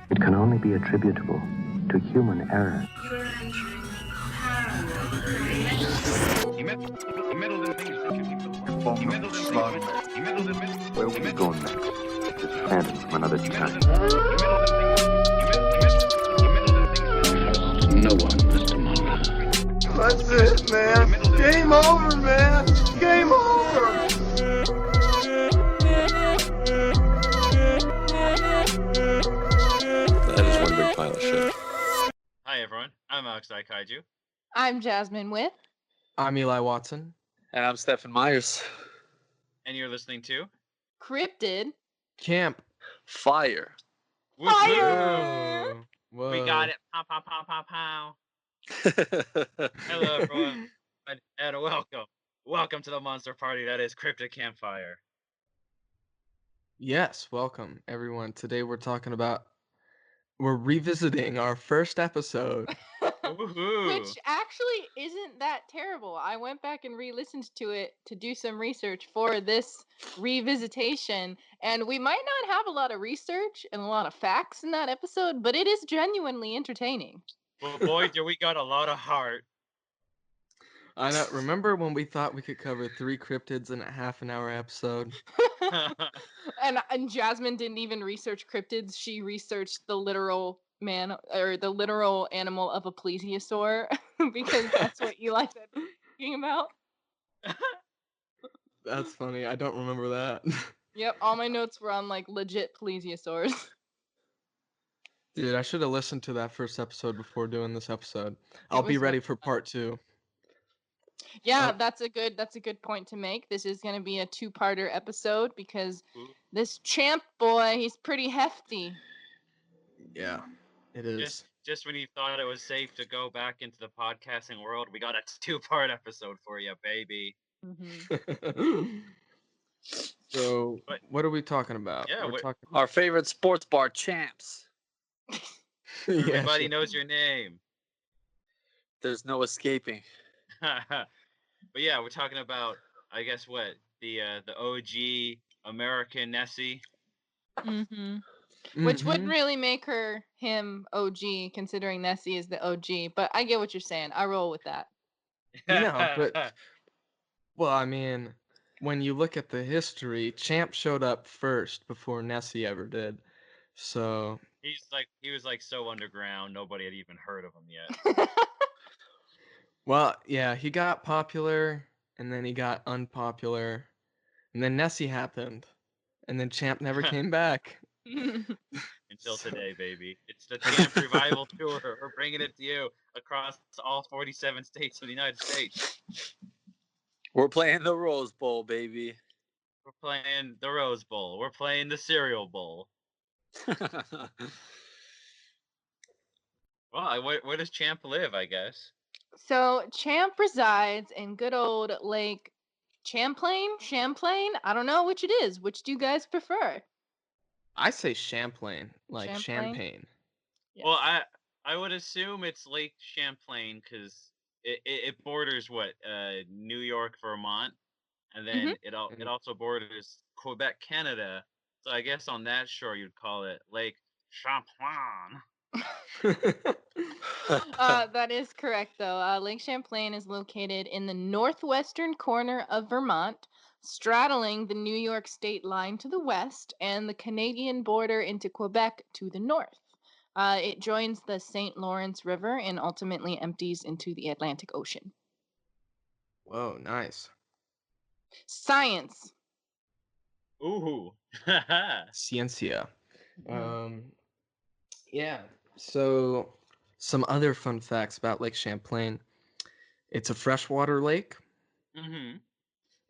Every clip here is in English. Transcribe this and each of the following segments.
It can only be attributable to human error. You're entering paranormal. Where will we go next? This phantom from another time. No one but tomorrow. That's it, man. Game over, man. Game over. That is one big pile of shit. Hi everyone, I'm Alex Kaiju. I'm Jasmine with. I'm Eli Watson. And I'm Stephen Myers. And you're listening to Cryptid. Camp. Fire. Woo Woo. Fire! Whoa. We got it. Pow, pow, pow, pow, pow. Hello everyone, and welcome. Welcome to the monster party that is Cryptid Campfire. Yes, welcome everyone. Today we're revisiting our first episode. Woohoo! Which actually isn't that terrible. I went back and re-listened to it to do some research for this revisitation, and we might not have a lot of research and a lot of facts in that episode, but it is genuinely entertaining. Well, boy, do we got a lot of heart. I know. Remember when we thought we could cover 3 cryptids in a half-an-hour episode? And Jasmine didn't even research cryptids. She researched the literal man or the literal animal of a plesiosaur because that's what Eli said we were talking about. That's funny. I don't remember that. Yep, all my notes were on like legit plesiosaurs. Dude, I should have listened to that first episode before doing this episode. I'll be was ready really for part 2. Yeah, that's a good point to make. This is going to be a 2-parter episode because this champ boy, he's pretty hefty. Yeah, it is. Just when you thought it was safe to go back into the podcasting world, we got a 2-part episode for you, baby. Mm-hmm. So, what are we talking about? Yeah, We're talking Our favorite sports bar champs. Everybody Yeah, knows your name. There's no escaping. But yeah, we're talking about, I guess, what the OG American Nessie. Mm-hmm. Which wouldn't really make him OG, considering Nessie is the OG. But I get what you're saying. I roll with that. No, but well, I mean, when you look at the history, Champ showed up first before Nessie ever did. So he was so underground, nobody had even heard of him yet. well, yeah, he got popular, and then he got unpopular, and then Nessie happened, and then Champ never came back. Until today, baby. It's the Champ Revival Tour. We're bringing it to you across all 47 states of the United States. We're playing the Rose Bowl, baby. We're playing the Rose Bowl. We're playing the Cereal Bowl. Well, where does Champ live, I guess? So Champ resides in good old Lake Champlain? I don't know which it is. Which do you guys prefer? I say Champlain, like Champlain? champagne. Yes. Well, I would assume it's Lake Champlain because it borders New York, Vermont, and then it also borders Quebec, Canada. So I guess on that shore you'd call it Lake Champlain. That is correct, though. Lake Champlain is located in the northwestern corner of Vermont, straddling the New York state line to the west and the Canadian border into Quebec to the north. It joins the St. Lawrence River and ultimately empties into the Atlantic Ocean. Whoa, nice. Science. Ooh. Ciencia. Yeah. So, some other fun facts about Lake Champlain. It's a freshwater lake, Mm-hmm.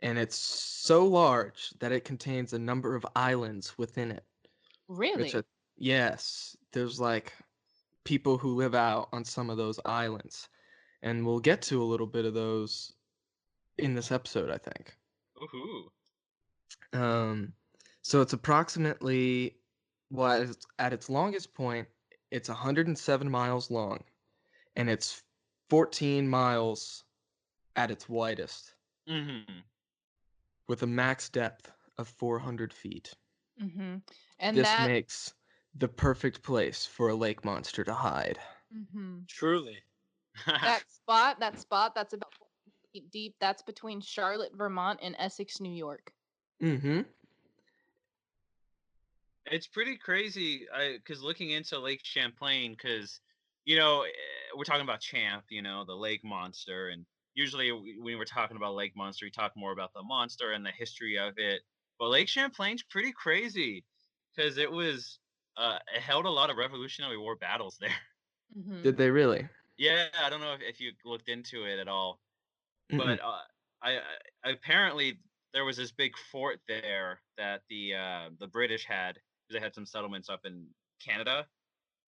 and it's so large that it contains a number of islands within it. Really? Yes, there's like people who live out on some of those islands, and we'll get to a little bit of those in this episode, I think. Ooh. So it's approximately, well, at its longest point, it's 107 miles long, and it's 14 miles at its widest, Mm-hmm. with a max depth of 400 feet. Mm-hmm. And This that makes the perfect place for a lake monster to hide. Mm-hmm. Truly. That spot that's about 4 feet deep, that's between Charlotte, Vermont and Essex, New York. Mm-hmm. It's pretty crazy, because looking into Lake Champlain, because we're talking about Champ, the lake monster, and usually when we're talking about lake monster, we talk more about the monster and the history of it. But Lake Champlain's pretty crazy because it held a lot of Revolutionary War battles there. Mm-hmm. Did they really? Yeah, I don't know if you looked into it at all, Mm-mm. but apparently there was this big fort there that the British had. They had some settlements up in Canada,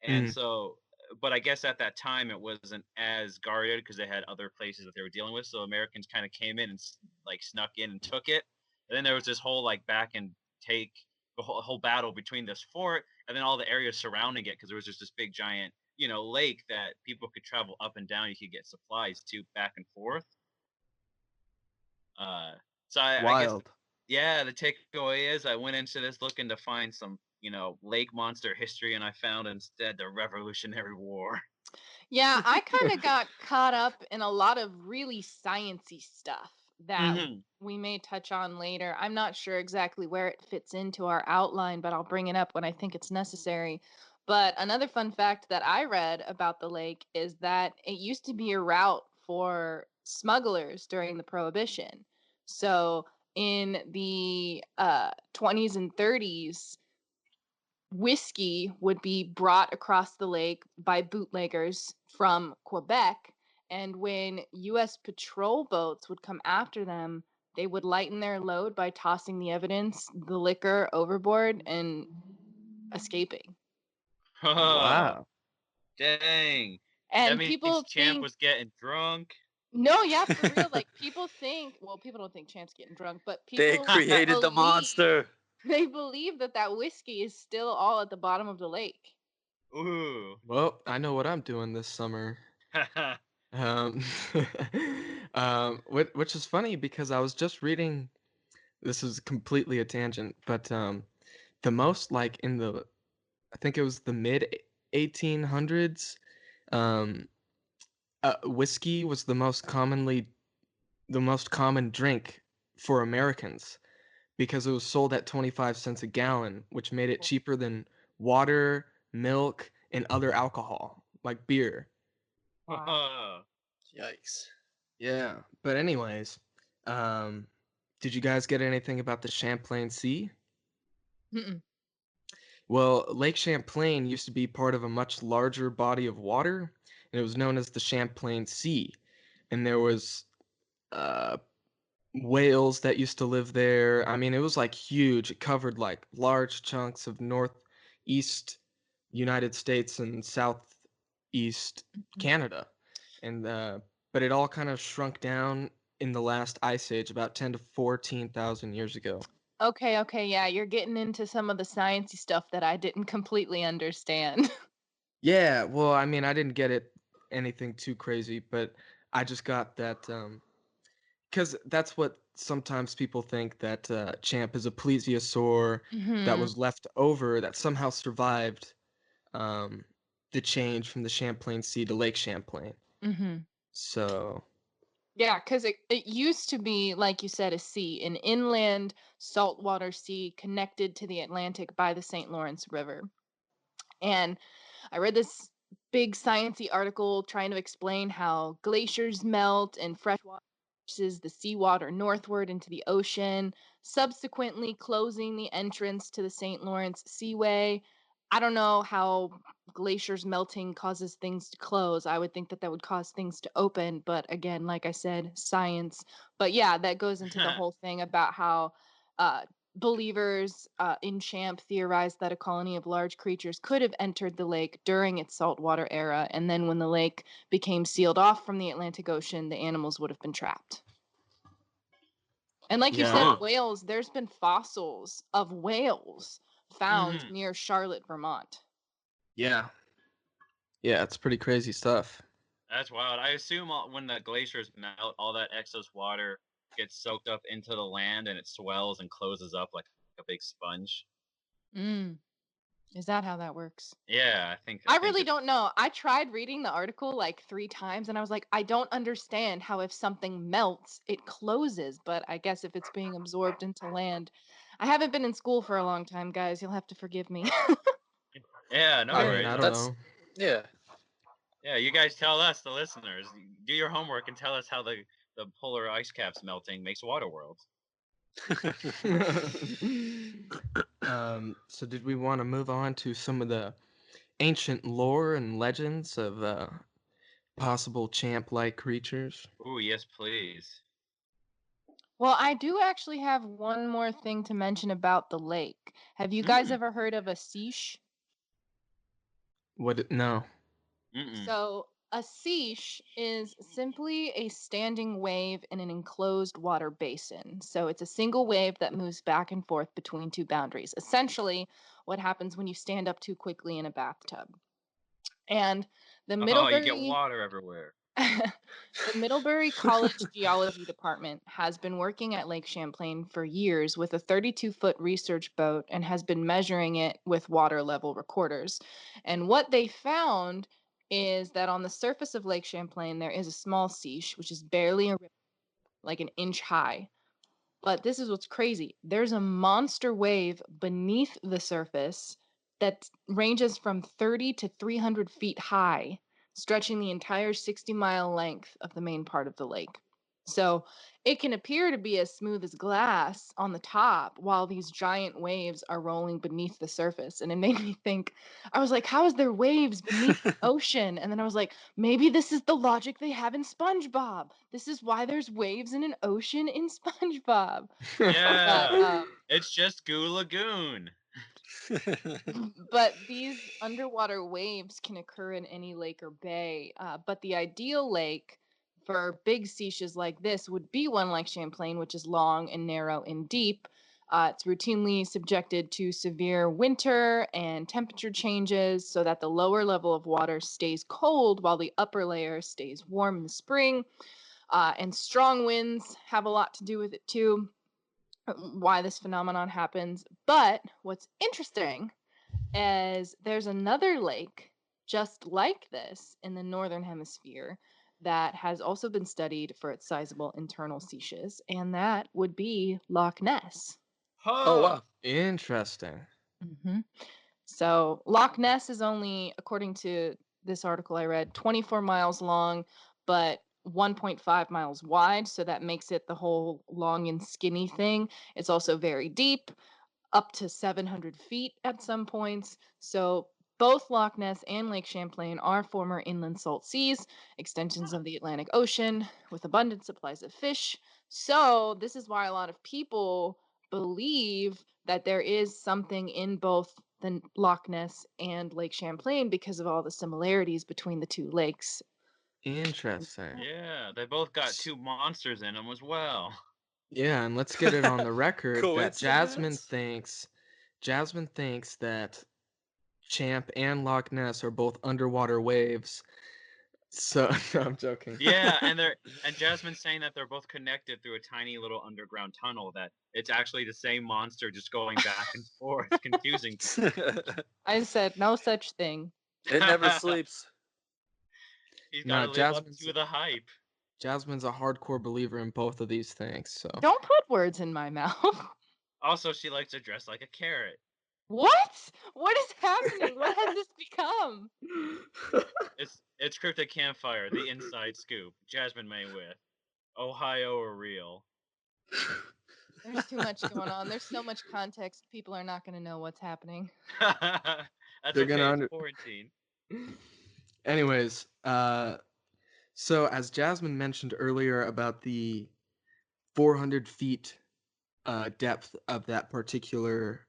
and Mm. so, but I guess at that time it wasn't as guarded because they had other places that they were dealing with. So Americans kind of came in and like snuck in and took it. And then there was this whole like back and take the whole battle between this fort and then all the areas surrounding it because there was just this big giant lake that people could travel up and down. You could get supplies to back and forth. Uh, so I guess Wild. yeah, the takeaway is I went into this looking to find some lake monster history, and I found instead the Revolutionary War. Yeah, I kind of got caught up in a lot of really sciencey stuff that Hmm. we may touch on later. I'm not sure exactly where it fits into our outline, but I'll bring it up when I think it's necessary. But another fun fact that I read about the lake is that it used to be a route for smugglers during the Prohibition. So in the 20s and 30s, whiskey would be brought across the lake by bootleggers from Quebec. And when US patrol boats would come after them, they would lighten their load by tossing the evidence, the liquor, overboard and escaping. Oh, Wow. dang. That And means people Champ think, was getting drunk. no, yeah, for real. Like people think, well, people don't think Champ's getting drunk, but They people created the believe, monster. they believe that that whiskey is still all at the bottom of the lake. Ooh. Well, I know what I'm doing this summer. Um, which is funny because I was just reading. This is completely a tangent, but the most like in the, I think it was the mid 1800s, um, whiskey was the most common drink for Americans because it was sold at 25 cents a gallon, which made it cheaper than water, milk, and other alcohol like beer. Wow. Yikes. Yeah, but anyways, um, did you guys get anything about the Champlain Sea? Mm-mm. Well, Lake Champlain used to be part of a much larger body of water, and it was known as the Champlain Sea. And there was uh, whales that used to live there. I mean, it was like huge. It covered like large chunks of northeast United States and southeast Canada. And but it all kind of shrunk down in the last ice age about 10 to 14,000 years ago. Okay, yeah, you're getting into some of the sciencey stuff that I didn't completely understand. Yeah, well, I mean, I didn't get it anything too crazy, but I just got that because that's what sometimes people think that Champ is a plesiosaur that Mhm. was left over that somehow survived um, the change from the Champlain Sea to Lake Champlain. Mhm. So, Yeah, cuz it used to be like you said a sea, an inland saltwater sea connected to the Atlantic by the St. Lawrence River. And I read this big sciencey article trying to explain how glaciers melt and fresh water pushes the seawater northward into the ocean, subsequently closing the entrance to the St. Lawrence Seaway. I don't know how glaciers melting causes things to close. I would think that that would cause things to open, but again, like I said, science. But yeah, that goes into the whole thing about how uh, believers in Champ theorized that a colony of large creatures could have entered the lake during its saltwater era, and then when the lake became sealed off from the Atlantic Ocean, the animals would have been trapped. And like you yeah. said, Huh. whales, there's been fossils of whales found Hmm. near Charlotte, Vermont. Yeah. Yeah, it's pretty crazy stuff. That's wild. I assume when the glaciers melt, all that excess water gets soaked up into the land and it swells and closes up like a big sponge. Mm. Is that how that works? Yeah, I think. I really don't know. I tried reading the article like 3 times and I was like, I don't understand how if something melts, it closes, but I guess if it's being absorbed into land. I haven't been in school for a long time, guys. You'll have to forgive me. Yeah, no I Yeah, mean, worries. I don't that's know. yeah. Yeah, you guys tell us, the listeners. Do your homework and tell us how the polar ice caps melting makes water worlds. So did we want to move on to some of the ancient lore and legends of possible champ-like creatures? Ooh, yes, please. Well, I do actually have one more thing to mention about the lake. Have you guys Mm. ever heard of a seiche? No. Mm-mm. So, a seiche is simply a standing wave in an enclosed water basin. So, it's a single wave that moves back and forth between two boundaries. Essentially, what happens when you stand up too quickly in a bathtub. And the Oh, you get Middlebury water everywhere. the Middlebury College Geology Department has been working at Lake Champlain for years with a 32-foot research boat and has been measuring it with water level recorders. And what they found is that on the surface of Lake Champlain, there is a small seiche, which is barely a ripple, like an inch high. But this is what's crazy. There's a monster wave beneath the surface that ranges from 30 to 300 feet high, stretching the entire 60-mile length of the main part of the lake. So it can appear to be as smooth as glass on the top while these giant waves are rolling beneath the surface. And it made me think, I was like, how is there waves beneath the ocean? And then I was like, maybe this is the logic they have in SpongeBob. This is why there's waves in an ocean in SpongeBob. But Yeah, it's just Goo Lagoon. but these underwater waves can occur in any lake or bay. But the ideal lake for big seiches like this would be one like Champlain, which is long and narrow and deep. It's routinely subjected to severe winter and temperature changes so that the lower level of water stays cold while the upper layer stays warm in the spring. And strong winds have a lot to do with it too, why this phenomenon happens. But what's interesting as there's another lake just like this in the northern hemisphere that has also been studied for its sizable internal seiches, and that would be Loch Ness. Oh Huh. wow. Interesting. hmm So Loch Ness is only, according to this article I read, 24 miles long, but 1.5 miles wide. So that makes it the whole long and skinny thing. It's also very deep, up to 700 feet at some points. So both Loch Ness and Lake Champlain are former inland salt seas, extensions of the Atlantic Ocean with abundant supplies of fish. So this is why a lot of people believe that there is something in both the Loch Ness and Lake Champlain because of all the similarities between the two lakes. Interesting. Yeah, they both got two monsters in them as well. Yeah, and let's get it on the record that Coincidence? Jasmine thinks that Champ and Loch Ness are both underwater waves. So no, I'm joking. Yeah, and Jasmine's saying that they're both connected through a tiny little underground tunnel. That it's actually the same monster just going back and forth, confusing I said no such thing. It never sleeps. He's got No, to live up to the hype. Jasmine's a hardcore believer in both of these things. So Don't put words in my mouth. Also, she likes to dress like a carrot. What? What is happening? What has this become? It's Cryptid Campfire, the inside scoop. Jasmine May with Ohio or real. There's too much going on. There's so much context. People are not going to know what's happening. That's they're gonna okay. It's under. quarantine. Anyways, so as Jasmine mentioned earlier about the 400 feet depth of that particular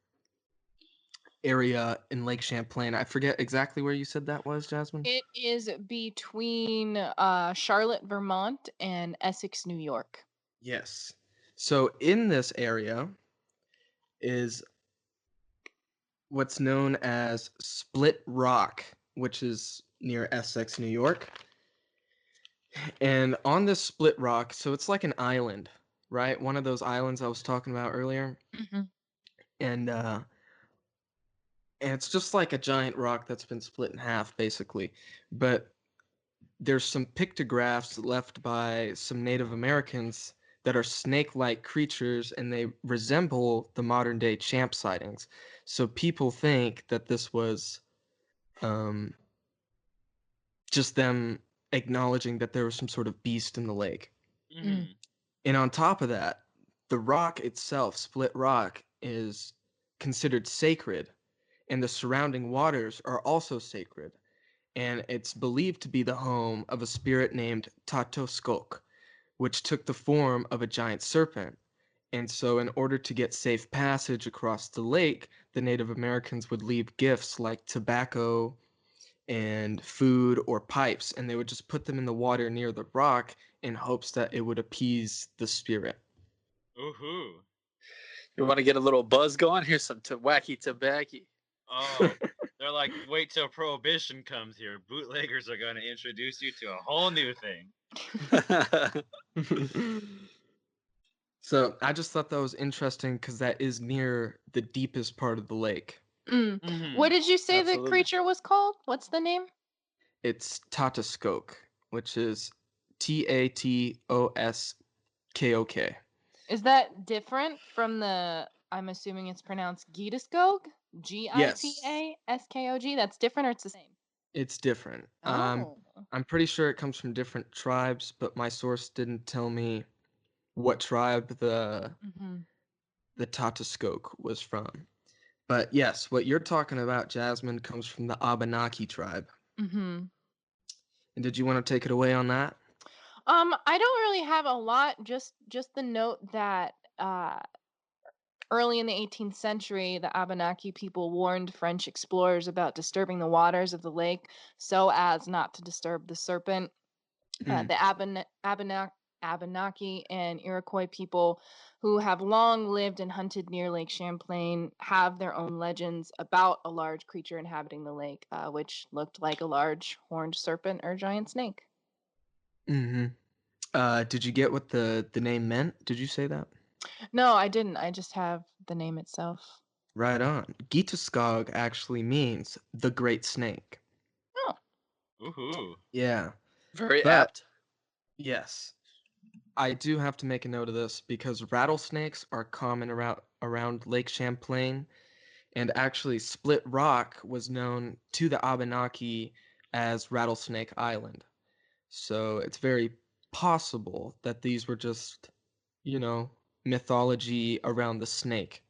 area in Lake Champlain, I forget exactly where you said that was, Jasmine. It is between Charlotte, Vermont, and Essex, New York. Yes. So in this area is what's known as Split Rock, which is near Essex, New York. And on this Split Rock, so it's like an island, right? One of those islands I was talking about earlier. Mm-hmm. And and it's just like a giant rock that's been split in half, basically. But there's some pictographs left by some Native Americans that are snake-like creatures, and they resemble the modern-day champ sightings. So people think that this was um, just them acknowledging that there was some sort of beast in the lake. Mm-hmm. And on top of that, the rock itself, Split Rock, is considered sacred, and the surrounding waters are also sacred. And it's believed to be the home of a spirit named Tatoskok, which took the form of a giant serpent. And so, in order to get safe passage across the lake, the Native Americans would leave gifts like tobacco and food or pipes, and they would just put them in the water near the rock in hopes that it would appease the spirit. Ooh. You want to get a little buzz going? Here's some wacky tobacco. Oh, they're like, wait till Prohibition comes here. Bootleggers are going to introduce you to a whole new thing. So I just thought that was interesting because that is near the deepest part of the lake. Mm-hmm. What did you say the Absolutely. creature was called? What's the name? It's Tatoskok, which is Tatoskok. Is that different from the, I'm assuming it's pronounced Gitaskog? Gitaskog? That's different or it's the same? It's different. Oh. I'm pretty sure it comes from different tribes, but my source didn't tell me what tribe the Tataskok was from. But yes, what you're talking about, Jasmine, comes from the Abenaki tribe. Mm-hmm. And did you want to take it away on that? I don't really have a lot, just the note that early in the 18th century, the Abenaki people warned French explorers about disturbing the waters of the lake so as not to disturb the serpent. The Abenaki and Iroquois people who have long lived and hunted near Lake Champlain have their own legends about a large creature inhabiting the lake, which looked like a large horned serpent or giant snake. Mm-hmm. Did you get what the name meant? Did you say that? No, I didn't. I just have the name itself. Right on. Gitaskog actually means the great snake. Oh. Ooh. Yeah. Very But apt. yes, I do have to make a note of this because rattlesnakes are common around Lake Champlain, and actually Split Rock was known to the Abenaki as Rattlesnake Island. So it's very possible that these were just, mythology around the snake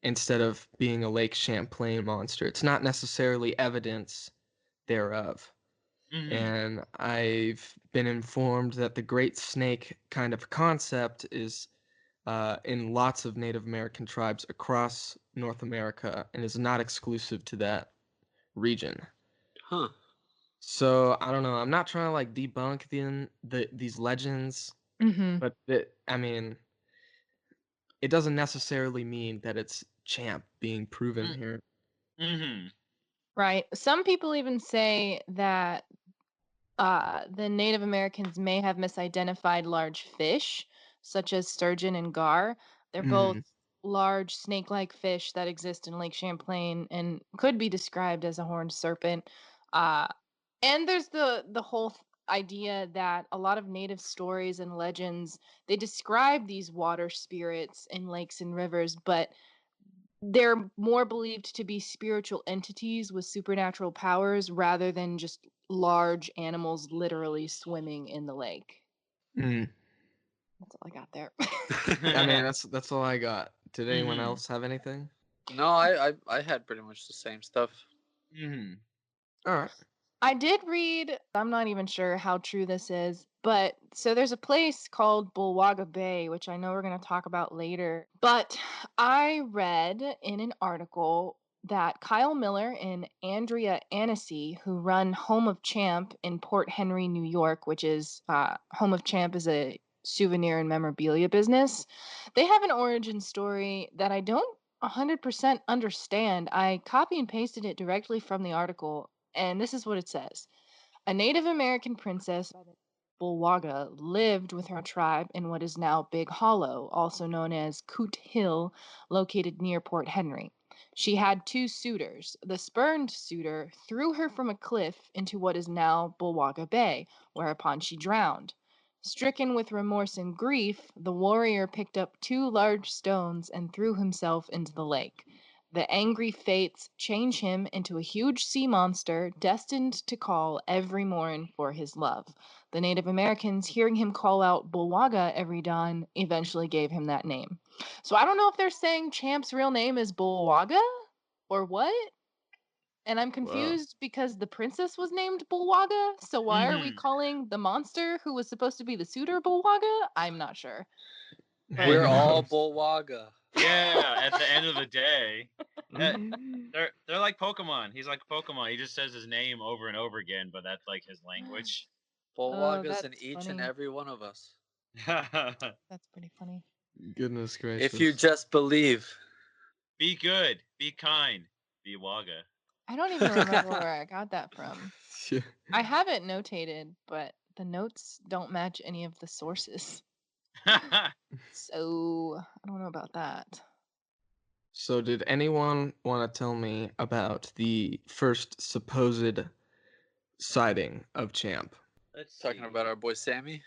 instead of being a Lake Champlain monster. It's not necessarily evidence thereof. Mm-hmm. And I've been informed that the Great Snake kind of concept is in lots of Native American tribes across North America and is not exclusive to that region. Huh. So I don't know. I'm not trying to like debunk these legends, but it doesn't necessarily mean that it's Champ being proven here. Mm-hmm. Right. Some people even say that the Native Americans may have misidentified large fish, such as sturgeon and gar. They're both large snake-like fish that exist in Lake Champlain and could be described as a horned serpent. Uh, and there's the whole idea that a lot of native stories and legends, they describe these water spirits in lakes and rivers, but they're more believed to be spiritual entities with supernatural powers rather than just large animals literally swimming in the lake. Mm. That's all I got there. That's all I got. Did anyone Mhm. else have anything? No, I had pretty much the same stuff. Mm-hmm. All right. I did read, I'm not even sure how true this is, but so there's a place called Bulwaga Bay, which I know we're going to talk about later. But I read in an article that Kyle Miller and Andrea Annecy, who run Home of Champ in Port Henry, New York, which is Home of Champ is a souvenir and memorabilia business, they have an origin story that I don't 100% understand. I copy and pasted it directly from the article, and this is what it says. A Native American princess by the name of Bulwaga lived with her tribe in what is now Big Hollow, also known as Coot Hill, located near Port Henry. She had two suitors. The spurned suitor threw her from a cliff into what is now Bulwaga Bay, whereupon she drowned. Stricken with remorse and grief, the warrior picked up two large stones and threw himself into the lake. The angry fates change him into a huge sea monster destined to call every morn for his love. The Native Americans, hearing him call out Bulwaga every dawn, eventually gave him that name. So I don't know if they're saying Champ's real name is Bulwaga or what. And I'm confused because the princess was named Bulwaga. So why are we calling the monster who was supposed to be the suitor Bulwaga? I'm not sure. But We're all Bulwaga. Yeah, at the end of the day, they're like Pokemon. He's like Pokemon. He just says his name over and over again, but that's like his language. Bulwaga's in that's each and funny. every one of us. That's pretty funny. Goodness gracious. If you just believe. Be good, be kind, be Waga. I don't even remember where I got that from. I have it notated, but the notes don't match any of the sources. So I don't know about that. So did anyone want to tell me about the first supposed sighting of Champ? Let's Talking see. about our boy Sammy.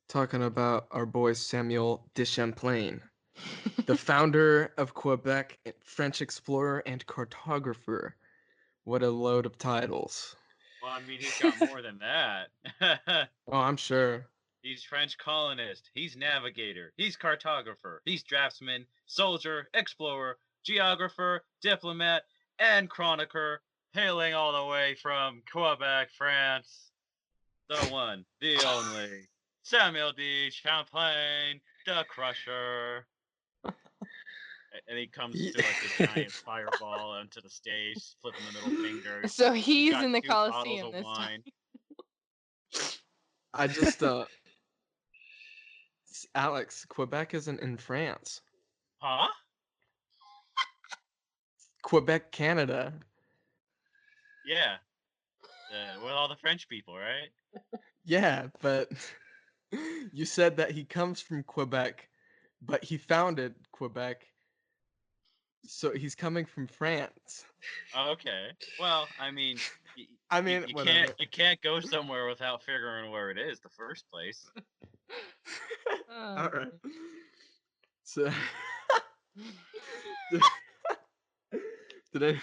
Talking about our boy Samuel de Champlain, the founder of Quebec, French explorer and cartographer. What a load of titles. Well, I mean, he's got more than that. Oh, I'm sure. He's French colonist. He's navigator. He's cartographer. He's draftsman, soldier, explorer, geographer, diplomat, and chronicler, hailing all the way from Quebec, France. The one, the only, Samuel de Champlain, the Crusher. And he comes to like a giant fireball onto the stage, flipping the middle finger. So He's he's got in the two bottles Colosseum of this wine. time. I just Alex, Quebec isn't in France. Huh? Quebec, Canada. Yeah. With all the French people, right? Yeah, but you said that he comes from Quebec, but he founded Quebec, so he's coming from France. Okay. Well, I mean, I mean, you whatever. can't go somewhere without figuring where it is the first place. All right. So, did anyone...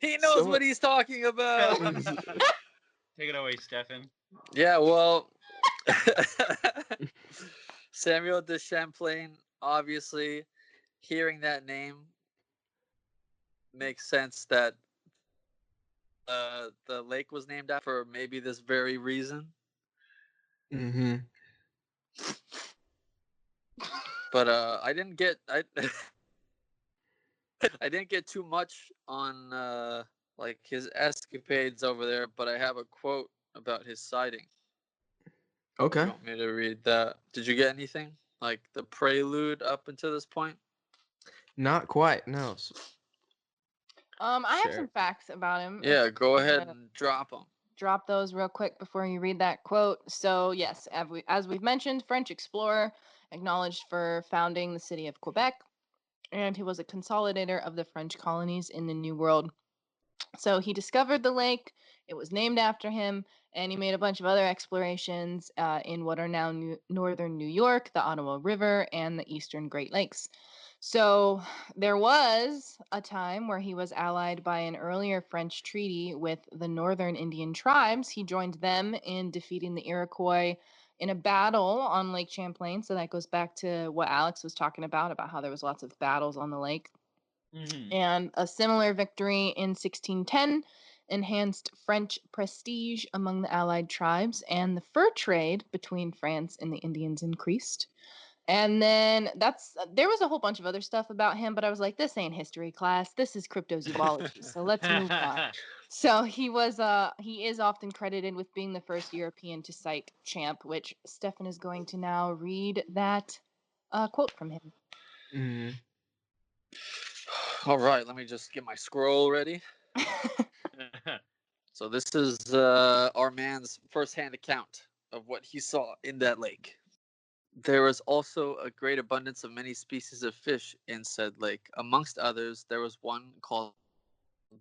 He knows what he's talking about. Take it away, Stefan. Yeah, well, Samuel de Champlain, obviously, hearing that name makes sense that the lake was named after for maybe this very reason. Mm-hmm. But I didn't get I didn't get too much on like his escapades over there, but I have a quote about his sighting. Okay. You want me to read that? Did you get anything? Like the prelude up until this point? Not quite, no. I have some facts about him. Yeah, go ahead and drop them. Drop those real quick before you read that quote. So, yes, as we've mentioned, French explorer, acknowledged for founding the city of Quebec, and he was a consolidator of the French colonies in the New World. So he discovered the lake, it was named after him, and he made a bunch of other explorations in what are now northern New York, the Ottawa River, and the eastern Great Lakes. So there was a time where he was allied by an earlier French treaty with the northern Indian tribes. He joined them in defeating the Iroquois in a battle on Lake Champlain. So that goes back to what Alex was talking about how there was lots of battles on the lake. Mm-hmm. And a similar victory in 1610 enhanced French prestige among the allied tribes, and the fur trade between France and the Indians increased. And then there was a whole bunch of other stuff about him, but I was like, this ain't history class. This is cryptozoology. So let's move on. So he is often credited with being the first European to sight Champ, which Stefan is going to now read that quote from him. Mm-hmm. All right, let me just get my scroll ready. So this is our man's first-hand account of what he saw in that lake. There was also a great abundance of many species of fish in said lake. Amongst others, there was one called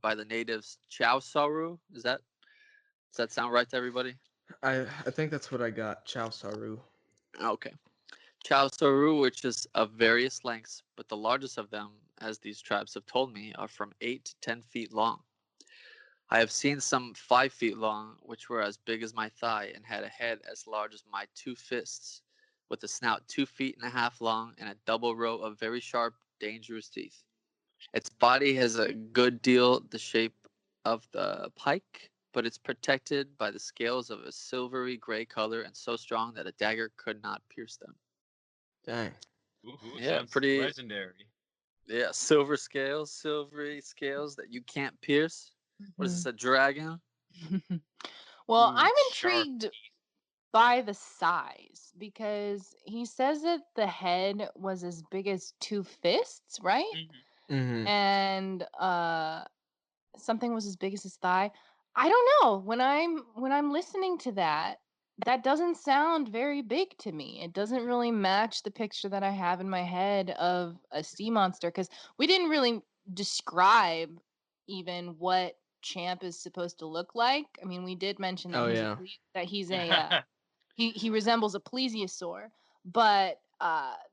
by the natives chow saru. Does that sound right to everybody? I think that's what I got. Chow Saru. Okay. Chow saru, which is of various lengths, but the largest of them, as these tribes have told me, are from 8 to 10 feet long. I have seen some 5 feet long, which were as big as my thigh and had a head as large as my two fists, with a snout 2 feet and a half long and a double row of very sharp, dangerous teeth. Its body has a good deal the shape of the pike, but it's protected by the scales of a silvery gray color and so strong that a dagger could not pierce them. Dang. Ooh, Yeah, sounds pretty. legendary. Yeah, silvery scales that you can't pierce. What is Mhm. this, a dragon? Well, Ooh, I'm sharp intrigued teeth. by the size because he says that the head was as big as two fists, right? Hmm. Mm-hmm. And something was as big as his thigh. I don't know. When I'm listening to that, that doesn't sound very big to me. It doesn't really match the picture that I have in my head of a sea monster because we didn't really describe even what Champ is supposed to look like. I mean, we did mention that Oh yeah. he's a he resembles a plesiosaur, but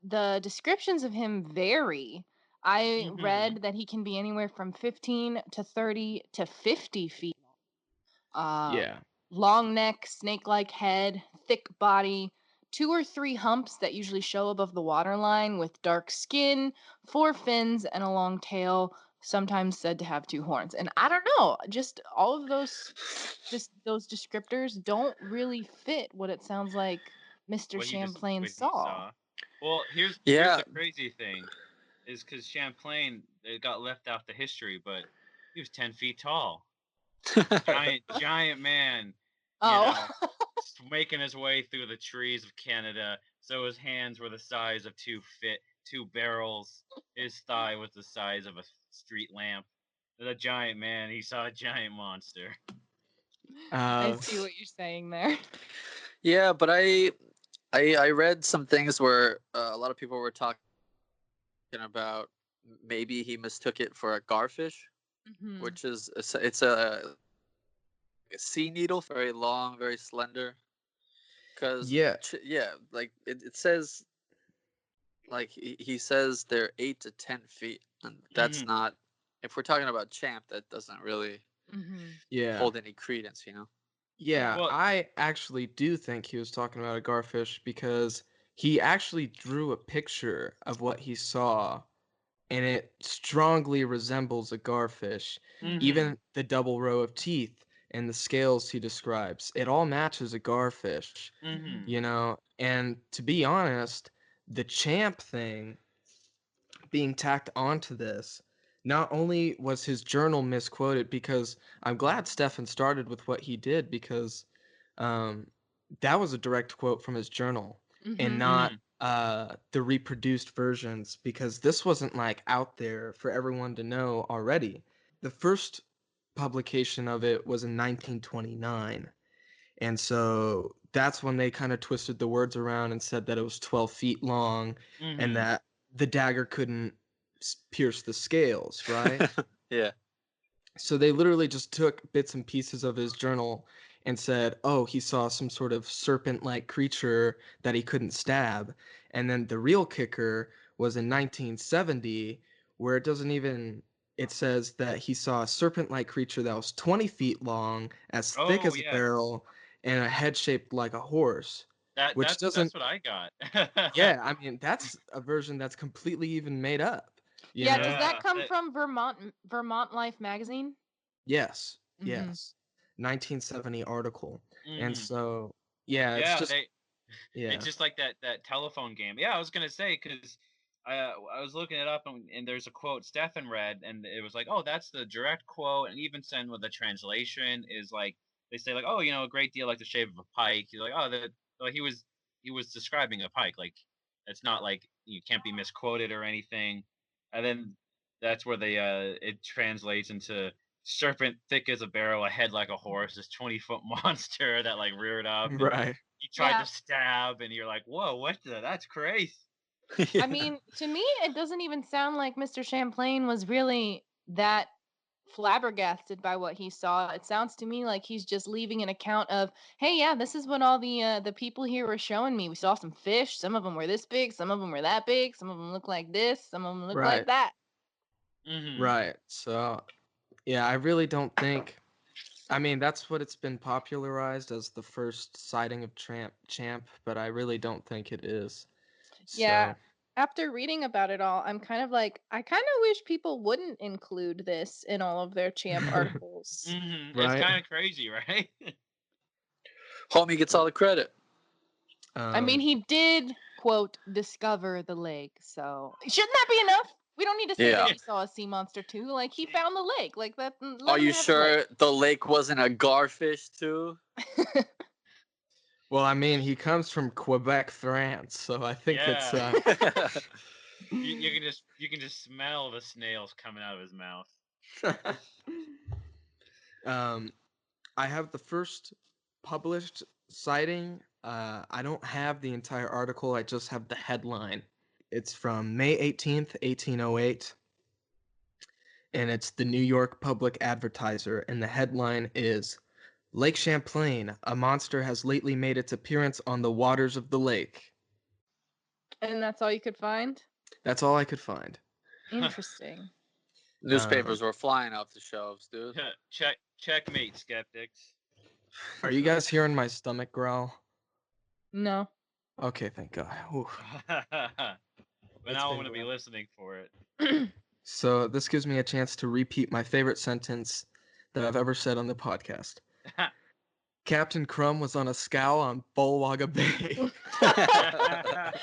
the descriptions of him vary. I Hmm. read that he can be anywhere from 15 to 30 to 50 feet. Uh, Yeah. Long neck, snake-like head, thick body, two or three humps that usually show above the waterline with dark skin, four fins, and a long tail. Sometimes said to have two horns. And I don't know, just all of those descriptors don't really fit what it sounds like Mr. Champlain What he saw. saw. Well, here's Yeah. the crazy thing, is because Champlain, it got left out the history, but he was 10 feet tall, giant man, you Oh. know, making his way through the trees of Canada. So his hands were the size of two barrels. His thigh was the size of a street lamp. The giant man, he saw a giant monster. I Uh, see what you're saying there. Yeah, but I read some things where a lot of people were talking about maybe he mistook it for a garfish, Hmm. which is it's a sea needle, very long, very slender. Cause yeah. yeah, like it says, like he says they're 8 to 10 feet, and that's Hmm. not. If we're talking about Champ, that doesn't really Hmm. Yeah. hold any credence, you know. Yeah. Yeah. Well, I actually do think he was talking about a garfish because he actually drew a picture of what he saw, and it strongly resembles a garfish. Hmm. hmm Even the double row of teeth and the scales he describes, it all matches a garfish, Hmm. hmm you know? And to be honest, the champ thing being tacked onto this, not only was his journal misquoted, because I'm glad Stefan started with what he did, because um, that was a direct quote from his journal and Hmm. not hmm the reproduced versions, because this wasn't like out there for everyone to know already. The first publication of it was in 1929. And so that's when they kind of twisted the words around and said that it was 12 feet long and hmm that the dagger couldn't pierce the scales, right? Yeah. So they literally just took bits and pieces of his journal and said, oh, he saw some sort of serpent like creature that he couldn't stab. And then the real kicker was in 1970, where it doesn't even, it says that he saw a serpent like creature that was 20 feet long, as thick Oh as a yeah, barrel, and a head shaped like a horse, which that's doesn't, what I got. yeah, I mean, that's a version that's completely even made up, you Yeah, does know? that Yeah. come from Vermont Life magazine? Yes, Hmm. yes. 1970 article. And hmm so, yeah, it's Yeah, just, it's yeah. just like that telephone game. Yeah, I was gonna say because I was looking it up and there's a quote Stefan read and it was like, oh, that's the direct quote, and even send with the translation is like they say like, oh, a great deal like the shape of a pike. He's like, oh, well, he was describing a pike. Like it's not like you can't be misquoted or anything. And then that's where they it translates into serpent thick as a barrel, a head like a horse, this 20-foot monster that like reared up and Right. he tried Yeah. to stab, and you're like, whoa, that's crazy. I mean, to me, it doesn't even sound like Mr. Champlain was really that flabbergasted by what he saw. It sounds to me like he's just leaving an account of, hey, yeah, this is what all the people here were showing me. We saw some fish. Some of them were this big. Some of them were that big. Some of them look like this. Some of them look like Right. that. Mm-hmm. Right. So, yeah, I really don't think. I mean, that's what it's been popularized as the first sighting of Champ, but I really don't think it is. Yeah. So, After reading about it all, I'm kind of like, I kind of wish people wouldn't include this in all of their Champ articles. Mm-hmm. It's right. kind of crazy, right? Homie gets all the credit. I mean, he did, quote, discover the lake. So shouldn't that be enough? We don't need to say Yeah. that he saw a sea monster too. Like, he found the lake. Like, that. Let Are him you have the lake. sure the lake wasn't a garfish too? Well, I mean, he comes from Quebec, France, so I think it's Yeah. You can just smell the snails coming out of his mouth. I have the first published sighting. I don't have the entire article. I just have the headline. It's from May 18th, 1808, and it's the New York Public Advertiser, and the headline is Lake Champlain, a monster has lately made its appearance on the waters of the lake. And that's all you could find? That's all I could find. Interesting. Newspapers were flying off the shelves, dude. Checkmate, skeptics. Are you guys hearing my stomach growl? No. Okay, thank God. Whew. But It's now I been want to be rough. listening for it. So this gives me a chance to repeat my favorite sentence that I've ever said on the podcast. Captain Crumb was on a scow on Bulwaga Bay. The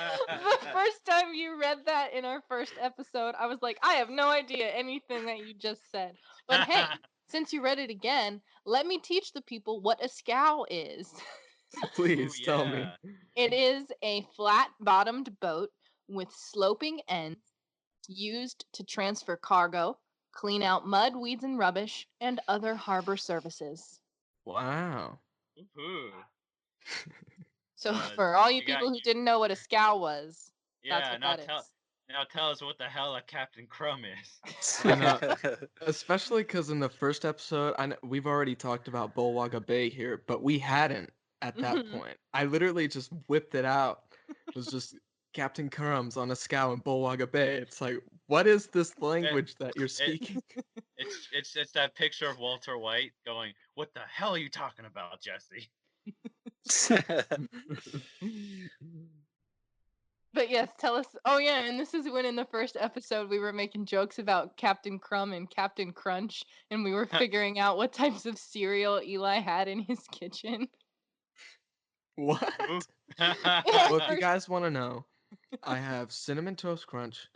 first time you read that in our first episode, I was like, I have no idea anything that you just said. But hey, since you read it again, let me teach the people what a scow is. Please Ooh, tell me. yeah. It is a flat-bottomed boat with sloping ends used to transfer cargo, clean out mud, weeds, and rubbish, and other harbor services. Wow. Ooh. So Uh, for all you you got people who didn't know what a scow was, that's Yeah, what now that is. tell us what the hell a Captain Crumb is. I know. Especially because in the first episode, I know, we've already talked about Bulwaga Bay here, but we hadn't at that Mhm. point. I literally just whipped it out. It was just Captain Crumbs on a scow in Bulwaga Bay. It's like, what is this language that you're speaking? It's that picture of Walter White going, "What the hell are you talking about, Jesse?" But yes, tell us. Oh yeah, and this is when in the first episode we were making jokes about Captain Crumb and Captain Crunch, and we were figuring out what types of cereal Eli had in his kitchen. What? Ooh. Well, if you guys want to know, I have Cinnamon Toast Crunch,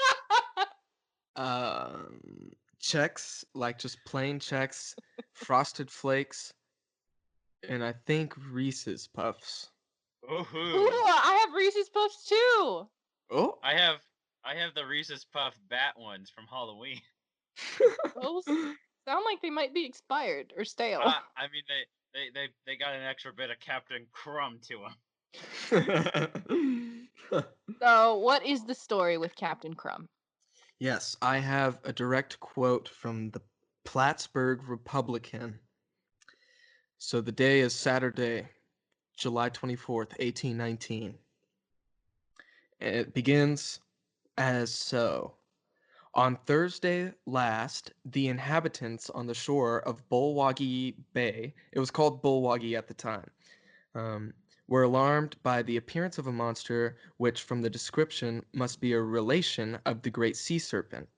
Chex, like just plain Chex, Frosted Flakes, and I think Reese's Puffs. Ooh, Ooh. I have Reese's Puffs too. Oh, I have the Reese's Puff Bat ones from Halloween. Those sound like they might be expired or stale. I mean they got an extra bit of Captain Crumb to them. So, what is the story with Captain Crumb? Yes, I have a direct quote from the Plattsburgh Republican. So the day is Saturday, July 24th, 1819. And it begins as so. On Thursday last, the inhabitants on the shore of Bulwagi Bay, it was called Bulwagi at the time, were alarmed by the appearance of a monster which, from the description, must be a relation of the great sea serpent.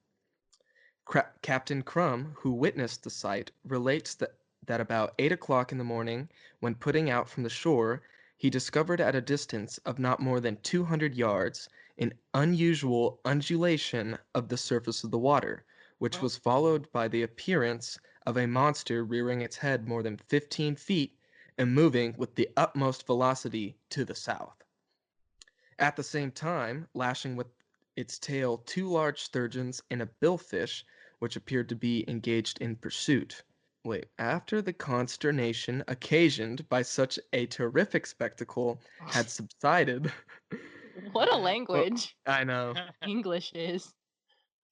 Captain Crumb, who witnessed the sight, relates that about 8 o'clock in the morning, when putting out from the shore, he discovered at a distance of not more than 200 yards an unusual undulation of the surface of the water, which was followed by the appearance of a monster rearing its head more than 15 feet and moving with the utmost velocity to the south. At the same time, lashing with its tail two large sturgeons and a billfish, which appeared to be engaged in pursuit. after the consternation occasioned by such a terrific spectacle had subsided. What a Well, language I know. English is.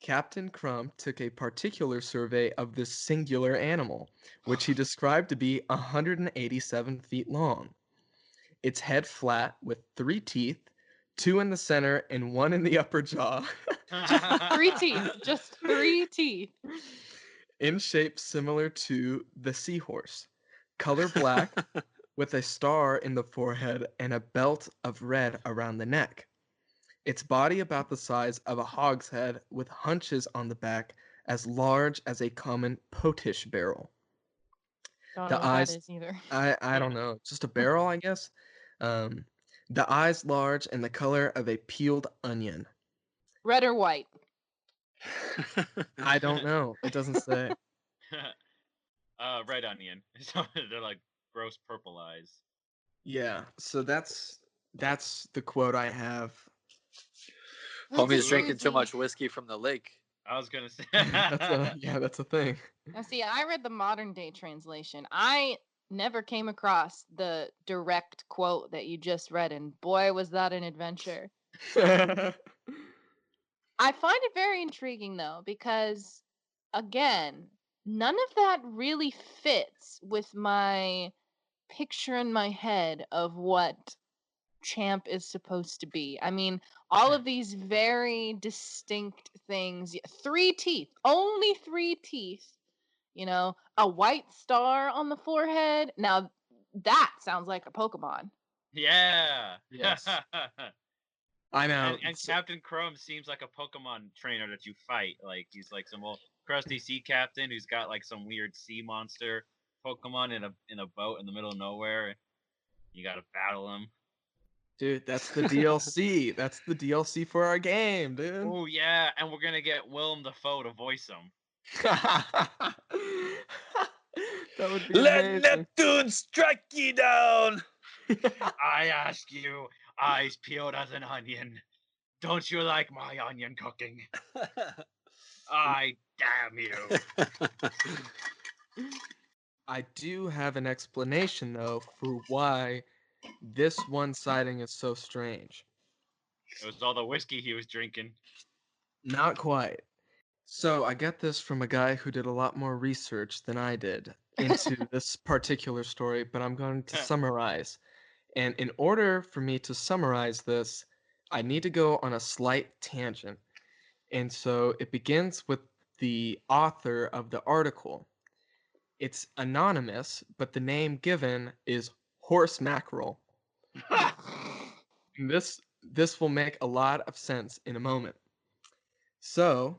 Captain Crumb took a particular survey of this singular animal, which he described to be 187 feet long. Its head flat with 3 teeth, 2 in the center and 1 in the upper jaw. Just 3 teeth. Just 3 teeth. In shape similar to the seahorse. Color black with a star in the forehead and a belt of red around the neck. Its body about the size of a hogshead with hunches on the back as large as a common potash barrel. Don't know The what that eyes, is either. I don't know, just a barrel, I guess. Um, the eyes large and the color of a peeled onion. Red or white? I don't know. It doesn't say. Red onion. So they're like gross purple eyes. Yeah, so that's the quote I have. That's Homie's a drinking too doozy. much whiskey from the lake. I was gonna say. That's a thing. Now, see, I read the modern day translation. I never came across the direct quote that you just read, and boy, was that an adventure. I find it very intriguing, though, because, again, none of that really fits with my picture in my head of what Champ is supposed to be. I mean, all of these very distinct things. 3 teeth, only 3 teeth. You know, a white star on the forehead. Now, that sounds like a Pokemon. Yeah. Yes. I know. And Captain Crumb seems like a Pokemon trainer that you fight. Like he's like some old crusty sea captain who's got like some weird sea monster Pokemon in a boat in the middle of nowhere. You gotta battle him. Dude, that's the DLC. That's the DLC for our game, dude. Oh yeah, and we're gonna get Willem Dafoe to voice him. That would be Let amazing. Neptune strike ye down. I ask you, eyes peeled as an onion. Don't you like my onion cooking? I damn you. I do have an explanation though for why this one sighting is so strange. It was all the whiskey he was drinking. Not quite. So I got this from a guy who did a lot more research than I did into this particular story, but I'm going to summarize. And in order for me to summarize this, I need to go on a slight tangent. And so it begins with the author of the article. It's anonymous, but the name given is horse mackerel. And this will make a lot of sense in a moment. So,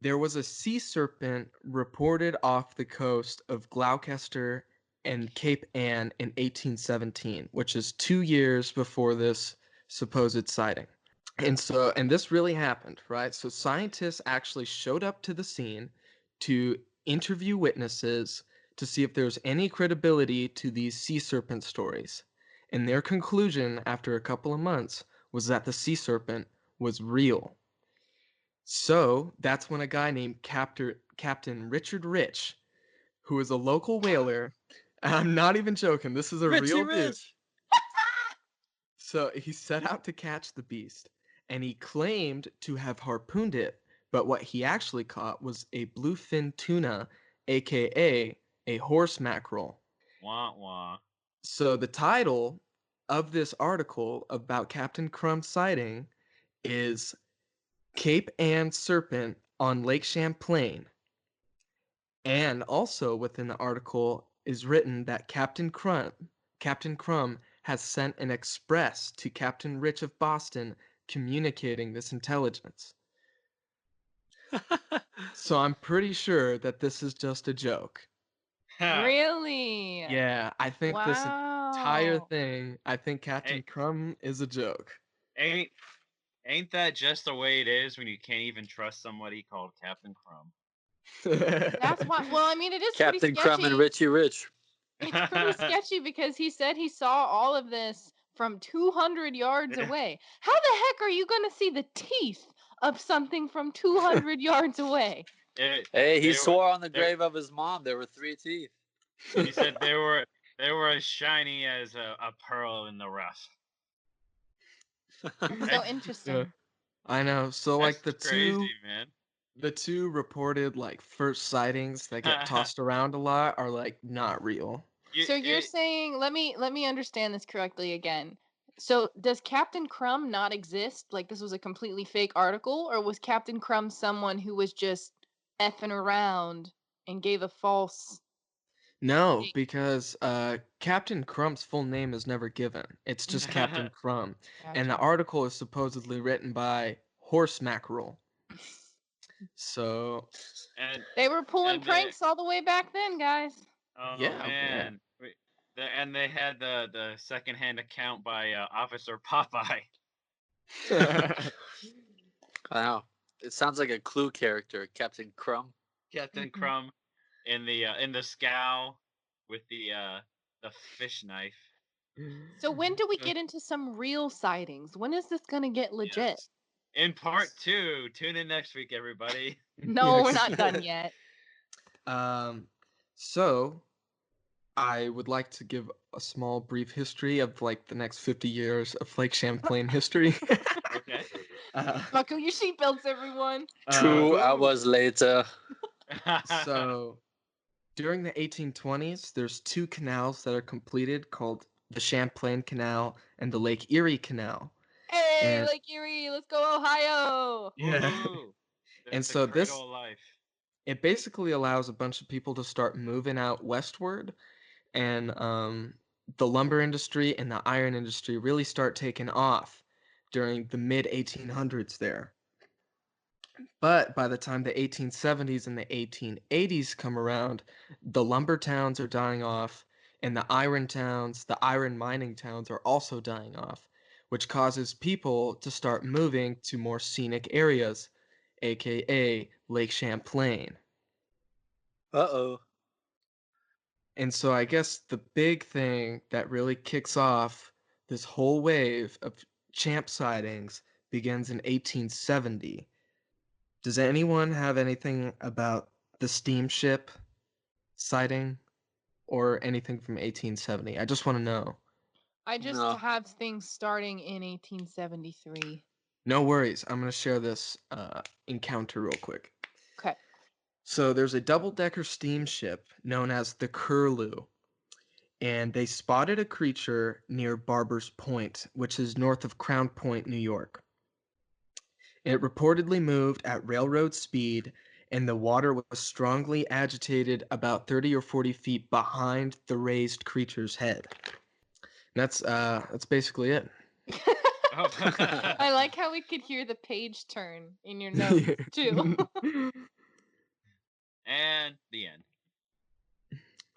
there was a sea serpent reported off the coast of Gloucester and Cape Ann in 1817, which is 2 years before this supposed sighting. And this really happened, right? So scientists actually showed up to the scene to interview witnesses to see if there's any credibility to these sea serpent stories. And their conclusion after a couple of months was that the sea serpent was real. So that's when a guy named Captain Richard Rich, who is a local whaler, and I'm not even joking, this is a Richie real dude. Rich. So he set out to catch the beast, and he claimed to have harpooned it, but what he actually caught was a bluefin tuna, aka a horse mackerel. Wah wah. So the title of this article about Captain Crumb's sighting is Cape Ann Serpent on Lake Champlain. And also within the article is written that Captain Crumb has sent an express to Captain Rich of Boston communicating this intelligence. So I'm pretty sure that this is just a joke. Really? Yeah, I think this entire Wow. thing, I think Captain Hey. Crumb is a joke. Ain't that just the way it is when you can't even trust somebody called Captain Crumb? That's why. Well, I mean, it is pretty Captain sketchy. Crumb and Richie Rich. It's pretty sketchy because he said he saw all of this from 200 yards away. How the heck are you going to see the teeth of something from 200 yards away? Hey, he they were- swore on the they- grave of his mom there were 3 teeth. He said they were as shiny as a pearl in the rough. That's so interesting. Yeah. I know. So like That's crazy, man. the two reported like first sightings that get tossed around a lot are like not real. So you're saying, let me understand this correctly again. So does Captain Crumb not exist? Like this was a completely fake article, or was Captain Crumb someone who was just effing around and gave a false? No, because Captain Crumb's full name is never given. It's just Captain Crumb. And the Gotcha. article is supposedly written by Horse Mackerel. So and They were pulling and they, pranks all the way back then, guys. oh yeah, man, and they had the secondhand account by Officer Popeye. Wow. It sounds like a Clue character, Captain Crumb. Captain Mhm. Crumb in the scow with the fish knife. So when do we get into some real sightings? When is this gonna get legit? Yes. In part 2, tune in next week, everybody. No, we're Yes. not done yet. So I would like to give a small brief history of like the next 50 years of Lake Champlain history. Okay. Buckle your seatbelts, everyone. 2 hours later. So during the 1820s, there's two canals that are completed called the Champlain Canal and the Lake Erie Canal. Hey, And Lake Erie, let's go Ohio. yeah. Woohoo! And The so cradle of life. it basically allows a bunch of people to start moving out westward, and the lumber industry and the iron industry really start taking off during the mid 1800s there. But by the time the 1870s and the 1880s come around, the lumber towns are dying off, and the iron mining towns are also dying off, which causes people to start moving to more scenic areas, aka Lake Champlain. Uh-oh. And so I guess the big thing that really kicks off this whole wave of champ sightings begins in 1870. Does anyone have anything about the steamship sighting or anything from 1870? I just want to know. I just No. have things starting in 1873. No worries. I'm going to share this encounter real quick. Okay. So there's a double-decker steamship known as the Curlew, and they spotted a creature near Barber's Point, which is north of Crown Point, New York. It reportedly moved at railroad speed, and the water was strongly agitated about 30 or 40 feet behind the raised creature's head. That's basically it. Oh. I like how we could hear the page turn in your notes too. And the end.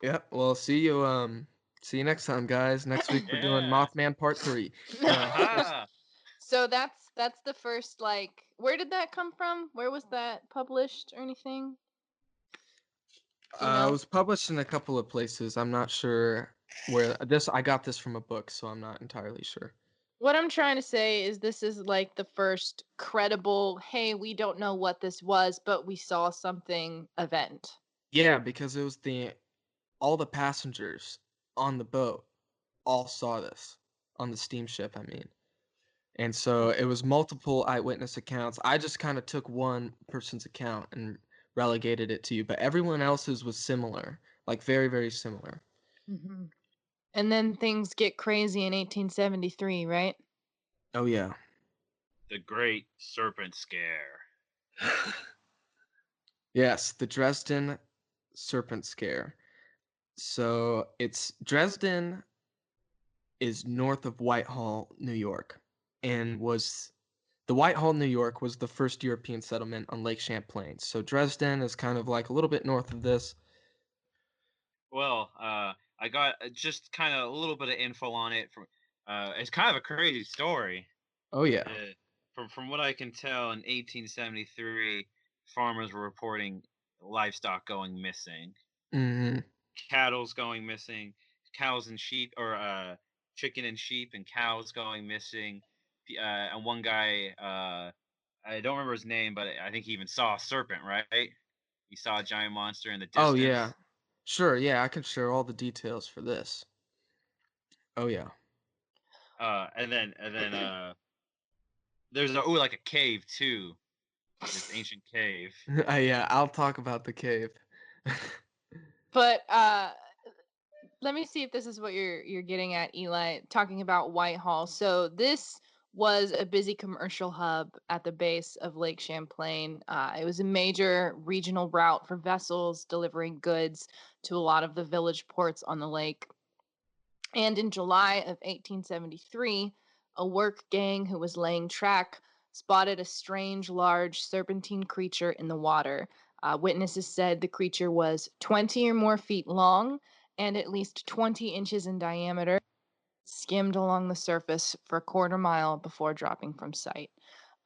Yep. Well, see you next time, guys. Next week we're doing Yeah. Mothman Part 3. Aha! So that's the first, like, where did that come from? Where was that published or anything? Do you It know? was published in a couple of places. I'm not sure where I got this from a book, so I'm not entirely sure. What I'm trying to say is this is like the first credible, hey, we don't know what this was, but we saw something event. Yeah, because it was all the passengers on the boat all saw this on the steamship, I mean. And so it was multiple eyewitness accounts. I just kind of took one person's account and relegated it to you, but everyone else's was similar, like very, very similar. Mm-hmm. And then things get crazy in 1873, right? Oh, yeah. The Great Serpent Scare. Yes, the Dresden Serpent Scare. So Dresden is north of Whitehall, New York, and the Whitehall, New York was the first European settlement on Lake Champlain. So Dresden is kind of like a little bit north of this. Well, I got just kind of a little bit of info on it. From it's kind of a crazy story. Oh yeah. From what I can tell, in 1873, farmers were reporting livestock going missing, Hmm. cattle's going missing, cows and sheep, or chicken and sheep and cows going missing. And one guy, I don't remember his name, but I think he even saw a serpent, right? He saw a giant monster in the Oh distance. yeah. Sure, yeah, I can share all the details for this. Oh yeah. And then there's like a cave too. This ancient cave. Yeah, I'll talk about the cave. But let me see if this is what you're getting at, Eli, talking about Whitehall. So this was a busy commercial hub at the base of Lake Champlain. It was a major regional route for vessels delivering goods to a lot of the village ports on the lake. And in July of 1873, a work gang who was laying track spotted a strange, large serpentine creature in the water. Witnesses said the creature was 20 or more feet long and at least 20 inches in diameter, skimmed along the surface for a quarter mile before dropping from sight.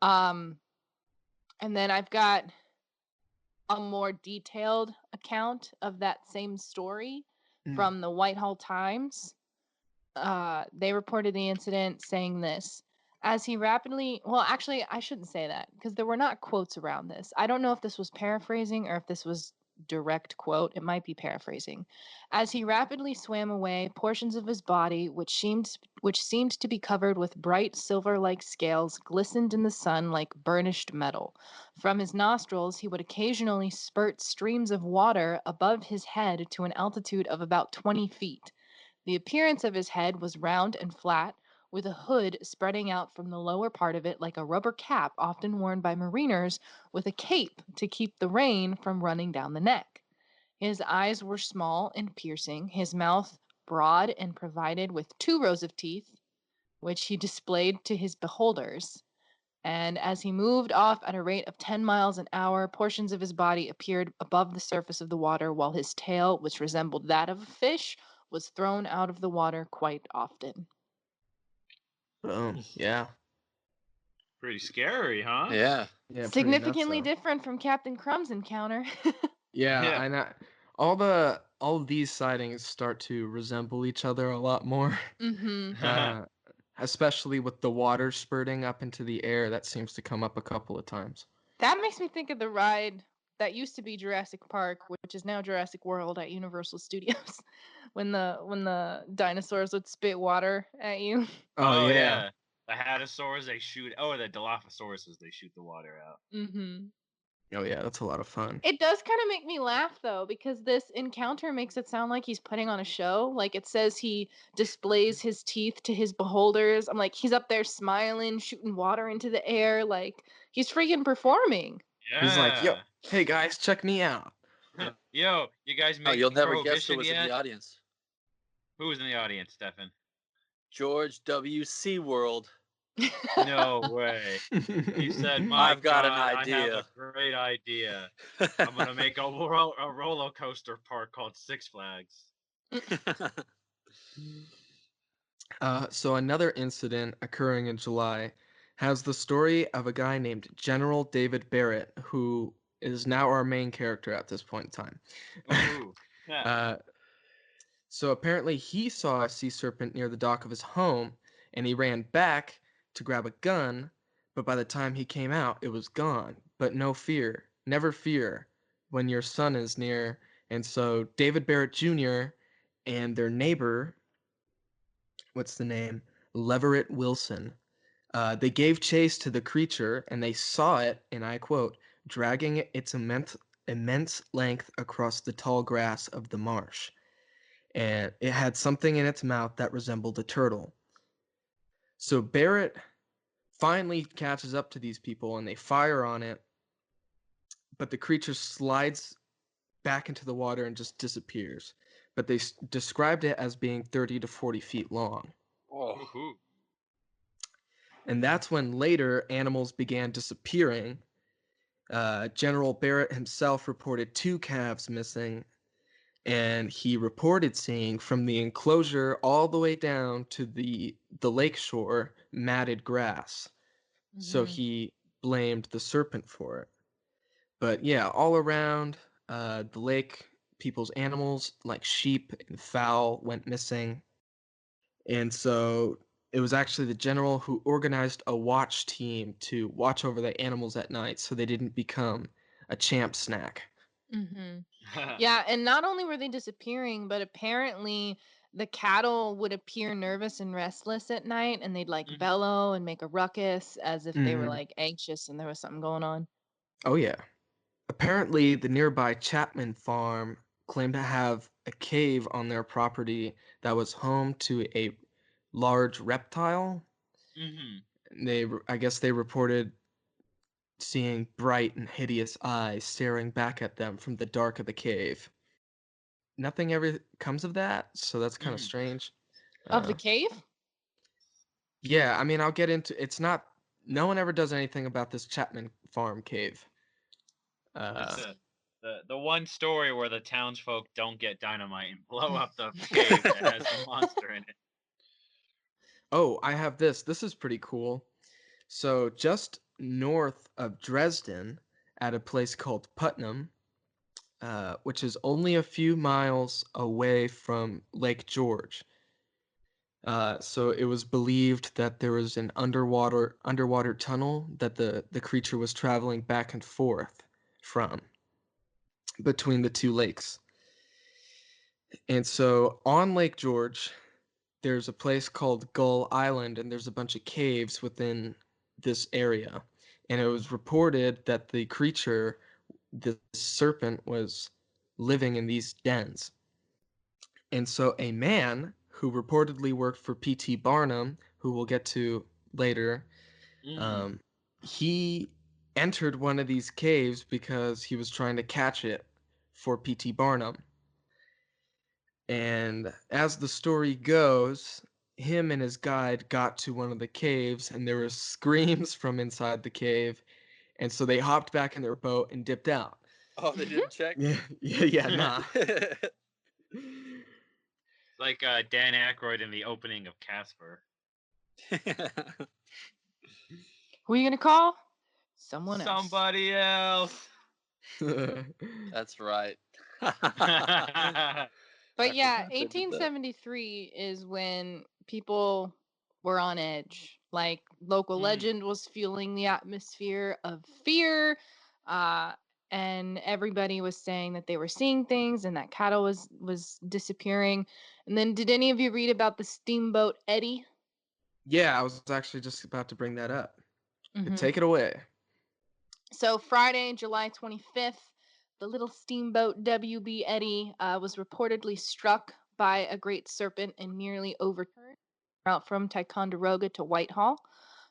Um, and then I've got a more detailed account of that same story from the Whitehall Times. They reported the incident saying this. As he rapidly, well, actually, I shouldn't say that because there were not quotes around this. I don't know if this was paraphrasing or if this was direct quote. It might be paraphrasing. As he rapidly swam away, portions of his body, which seemed to be covered with bright silver-like scales, glistened in the sun like burnished metal. From his nostrils, he would occasionally spurt streams of water above his head to an altitude of about 20 feet. The appearance of his head was round and flat, with a hood spreading out from the lower part of it like a rubber cap often worn by mariners with a cape to keep the rain from running down the neck. His eyes were small and piercing, his mouth broad and provided with 2 rows of teeth, which he displayed to his beholders. And as he moved off at a rate of 10 miles an hour, portions of his body appeared above the surface of the water, while his tail, which resembled that of a fish, was thrown out of the water quite often. Boom. Yeah. Pretty scary, huh? Yeah. Yeah, pretty Significantly nuts, though. different from Captain Crumb's encounter. Yeah, Yeah. and all of these sightings start to resemble each other a lot more. Mm-hmm. Especially with the water spurting up into the air. That seems to come up a couple of times. That makes me think of the ride that used to be Jurassic Park, which is now Jurassic World at Universal Studios, when the dinosaurs would spit water at you. Oh, yeah. The Hadrosaurs, they shoot. Oh, the Dilophosaurus, they shoot the water out. Mm-hmm. Oh, yeah, that's a lot of fun. It does kind of make me laugh though, because this encounter makes it sound like he's putting on a show. Like it says he displays his teeth to his beholders. I'm like, he's up there smiling, shooting water into the air, like he's freaking performing. He's like, yo, Yeah. hey guys, check me out. Yo, you guys Oh, making you'll never guess who Prohibition was yet? in the audience. Who was in the audience, Stefan? George W. Seaworld. No way. He said, "My I've got an God, I have idea." a great idea. I'm gonna make a roller coaster park called Six Flags." So another incident occurring in July has the story of a guy named General David Barrett, who is now our main character at this point in time. Ooh. Yeah. So apparently he saw a sea serpent near the dock of his home, and he ran back to grab a gun, but by the time he came out, it was gone. But no fear, never fear when your son is near. And so David Barrett Jr. and their neighbor, what's the name? Leverett Wilson. They gave chase to the creature, and they saw it, and I quote, dragging its immense length across the tall grass of the marsh. And it had something in its mouth that resembled a turtle. So Barrett finally catches up to these people, and they fire on it, but the creature slides back into the water and just disappears. But they described it as being 30 to 40 feet long. Oh. Ooh. And that's when later animals began disappearing. General Barrett himself reported 2 calves missing, and he reported seeing from the enclosure all the way down to the lake shore matted grass. So he blamed the serpent for it. But yeah, all around the lake, people's animals like sheep and fowl went missing. And so it was actually the general who organized a watch team to watch over the animals at night so they didn't become a champ snack. Yeah, and not only were they disappearing, but apparently the cattle would appear nervous and restless at night, and they'd like Mhm. bellow and make a ruckus as if they were Mhm. like anxious and there was something going on. Oh yeah. Apparently, the nearby Chapman farm claimed to have a cave on their property that was home to a large reptile. Mhm. I guess they reported seeing bright and hideous eyes staring back at them from the dark of the cave. Nothing ever comes of that, so that's kind of Mhm. strange. Of the Uh, cave? yeah, I mean, I'll get into it's not. No one ever does anything about this Chapman farm cave. It's Uh, the one story where the townsfolk don't get dynamite and blow up the cave that has the monster in it. oh, I have this. This is pretty cool. So just north of Dresden, at a place called Putnam, which is only a few miles away from Lake George. So it was believed that there was an underwater tunnel that the creature was traveling back and forth from between the two lakes. And so on Lake George, there's a place called Gull Island, and there's a bunch of caves within this area. And it was reported that the creature, the serpent, was living in these dens. And so a man who reportedly worked for P.T. Barnum, who we'll get to later, Mhm. um, he entered one of these caves because he was trying to catch it for P.T. Barnum. And as the story goes, him and his guide got to one of the caves, and there were screams from inside the cave, and so they hopped back in their boat and dipped out. Oh, they didn't check? Yeah, nah. Like Dan Aykroyd in the opening of Casper. Who are you gonna call? Someone else. Somebody else. That's right. But I yeah, forgot they did that. 1873 is when people were on edge. Like local legend was fueling the atmosphere of fear, uh, and everybody was saying that they were seeing things and that cattle was disappearing. And then, did any of you read about the steamboat Eddie? Yeah, I was actually just about to bring that up. Mm-hmm. Take it away. So Friday, July 25th, the little steamboat WB Eddie was reportedly struck by a great serpent and nearly overturned route from Ticonderoga to Whitehall.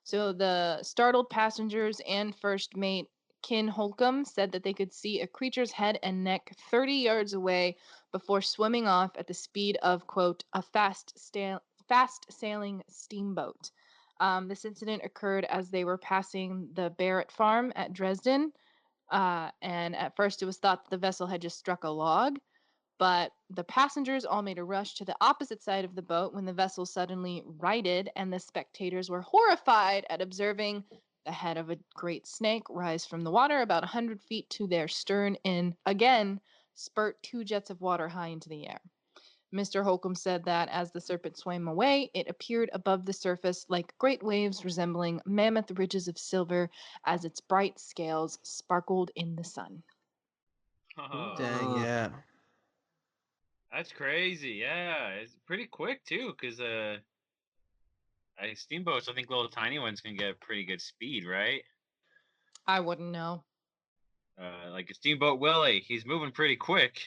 So the startled passengers and first mate Kin Holcomb said that they could see a creature's head and neck 30 yards away before swimming off at the speed of, quote, a fast sailing steamboat. This incident occurred as they were passing the Barrett farm at Dresden. And at first, it was thought that the vessel had just struck a log, but the passengers all made a rush to the opposite side of the boat when the vessel suddenly righted, and the spectators were horrified at observing the head of a great snake rise from the water about 100 feet to their stern and again spurt two jets of water high into the air. Mr. Holcomb said that as the serpent swam away, it appeared above the surface like great waves resembling mammoth ridges of silver as its bright scales sparkled in the sun. Dang, yeah. That's crazy. Yeah, it's pretty quick too, because steamboats. I think little tiny ones can get pretty good speed, right? I wouldn't know. Like a Steamboat Willie, he's moving pretty quick.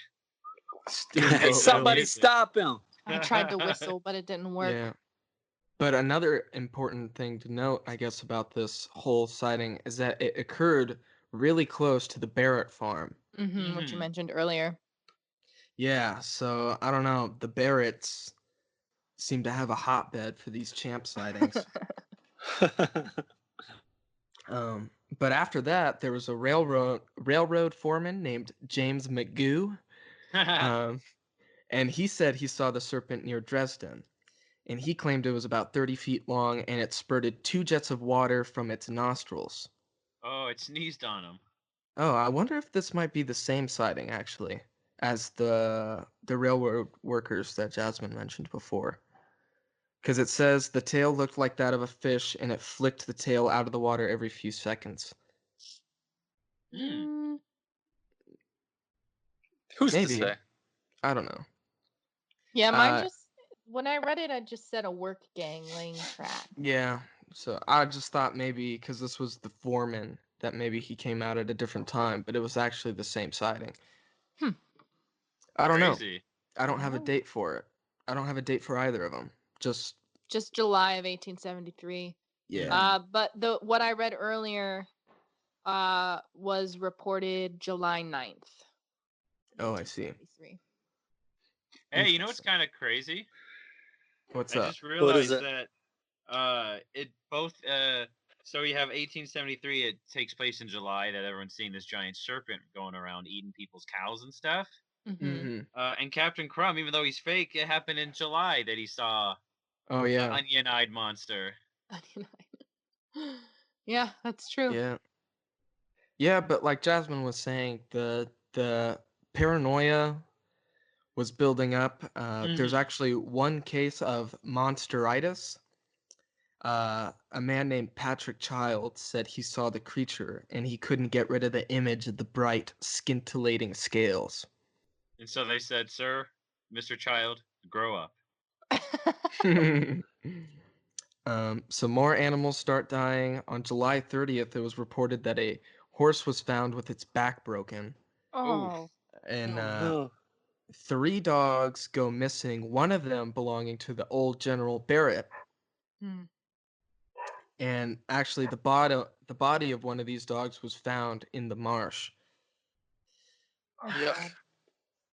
Steamboat Somebody Willie. stop him. I tried to whistle, but it didn't work. Yeah. But another important thing to note, I guess, about this whole sighting is that it occurred really close to the Barrett farm. Mm-hmm, what you Mhm. mentioned earlier. Yeah, so I don't know. The Barretts seem to have a hotbed for these champ sightings. Um, but after that, there was a railroad foreman named James McGoo, um, and he said he saw the serpent near Dresden. And he claimed it was about 30 feet long, and it spurted two jets of water from its nostrils. Oh, it sneezed on him. Oh, I wonder if this might be the same sighting, actually, as the railroad workers that Jasmine mentioned before. Because it says the tail looked like that of a fish, and it flicked the tail out of the water every few seconds. Hmm. Mm, Who's to Maybe. say? I don't know. Yeah, mine Uh, just when I read it, I just said a work gang laying track. Yeah. So I just thought maybe because this was the foreman that maybe he came out at a different time, but it was actually the same sighting. Hmm. I don't know. Crazy. I don't have a Wow. date for it. I don't have a date for either of them. Just Just July of 1873. yeah. But what I read earlier was reported July 9th. Oh, I see. 1873. Hey, you know what's Interesting. kind of crazy? What's I up? just What is realized it? that it both so you have 1873. It takes place in July that everyone's seeing this giant serpent going around eating people's cows and stuff. Mm-hmm. Mm-hmm. And Captain Crumb, even though he's fake, it happened in July that he saw Oh the yeah. onion-eyed monster. Yeah, that's true. Yeah. Yeah, but like Jasmine was saying, the paranoia was building up. There's Mhm. actually one case of monsteritis. A man named Patrick Child said he saw the creature and he couldn't get rid of the image of the bright, scintillating scales. And so they said, "Sir, Mr. Child, grow up." So more animals start dying. On July 30th, it was reported that a horse was found with its back broken, Oh. and No. 3 dogs go missing. One of them belonging to the old General Barrett, Hmm. and actually the body of one of these dogs was found in the marsh. Oh, Yep. God.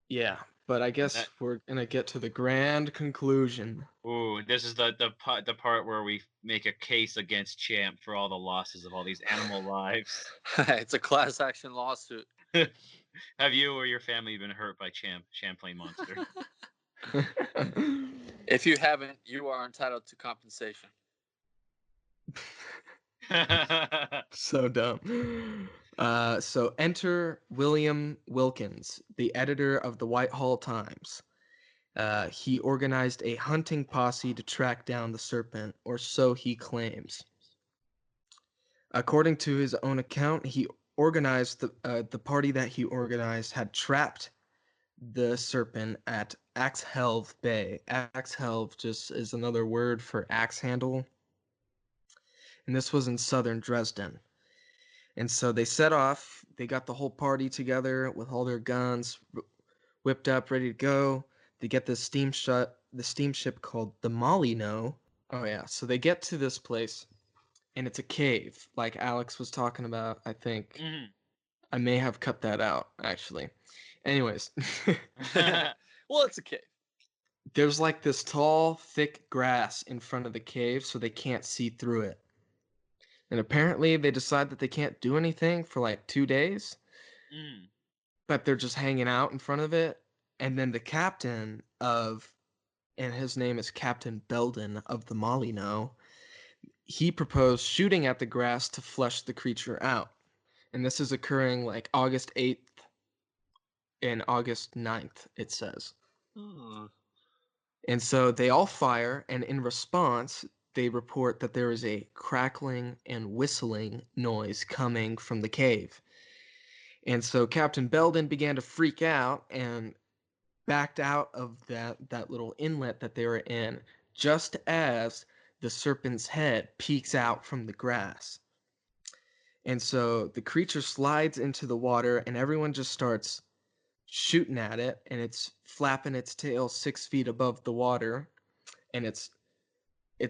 Yeah, but I guess That we're gonna get to the grand conclusion. ooh, this is the part where we make a case against Champ for all the losses of all these animal lives. It's a class action lawsuit. Have you or your family been hurt by Champlain monster? If you haven't, you are entitled to compensation. So dumb. So enter William Wilkins, the editor of the Whitehall Times. He organized a hunting posse to track down the serpent, or so he claims. According to his own account, he organized the party that he organized had trapped the serpent at Axhelve Bay. Axhelve just is another word for axe handle, and this was in southern Dresden. And so they set off. They got the whole party together with all their guns whipped up, ready to go. They get the steamship called the Molyneux. Oh yeah, so they get to this place, and it's a cave, like Alex was talking about. I think Mhm. I may have cut that out, actually. Anyways, Well, it's a cave. there's like this tall, thick grass in front of the cave, so they can't see through it. And apparently, they decide that they can't do anything for like 2 days, Mm. but they're just hanging out in front of it. And then the captain of, and his name is Captain Belden of the Molyneux, he proposed shooting at the grass to flush the creature out. And this is occurring like August 8th and August 9th, it says. Hmm. And so they all fire, and in response, they report that there is a crackling and whistling noise coming from the cave. And so Captain Belden began to freak out and backed out of that little inlet that they were in, just as the serpent's head peeks out from the grass. And so the creature slides into the water, and everyone just starts shooting at it, and it's flapping its tail 6 feet above the water, and it's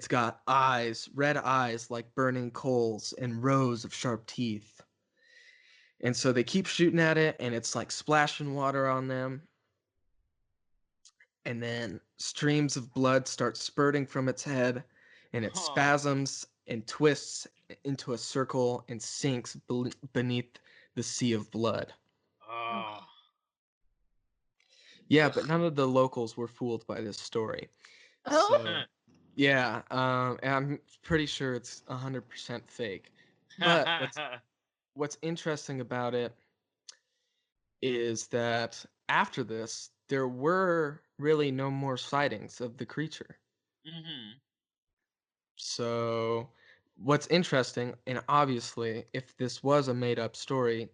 got eyes, red eyes like burning coals, and rows of sharp teeth. And so they keep shooting at it, and it's like splashing water on them. And then streams of blood start spurting from its head, and it Huh. spasms and twists into a circle and sinks beneath the sea of blood. Oh. Yeah, but Ugh. none of the locals were fooled by this story. Oh. So, yeah, and I'm pretty sure it's 100% fake. But what's interesting about it is that after this, there were really no more sightings of the creature. Mhm. So, what's interesting, and obviously, if this was a made up story,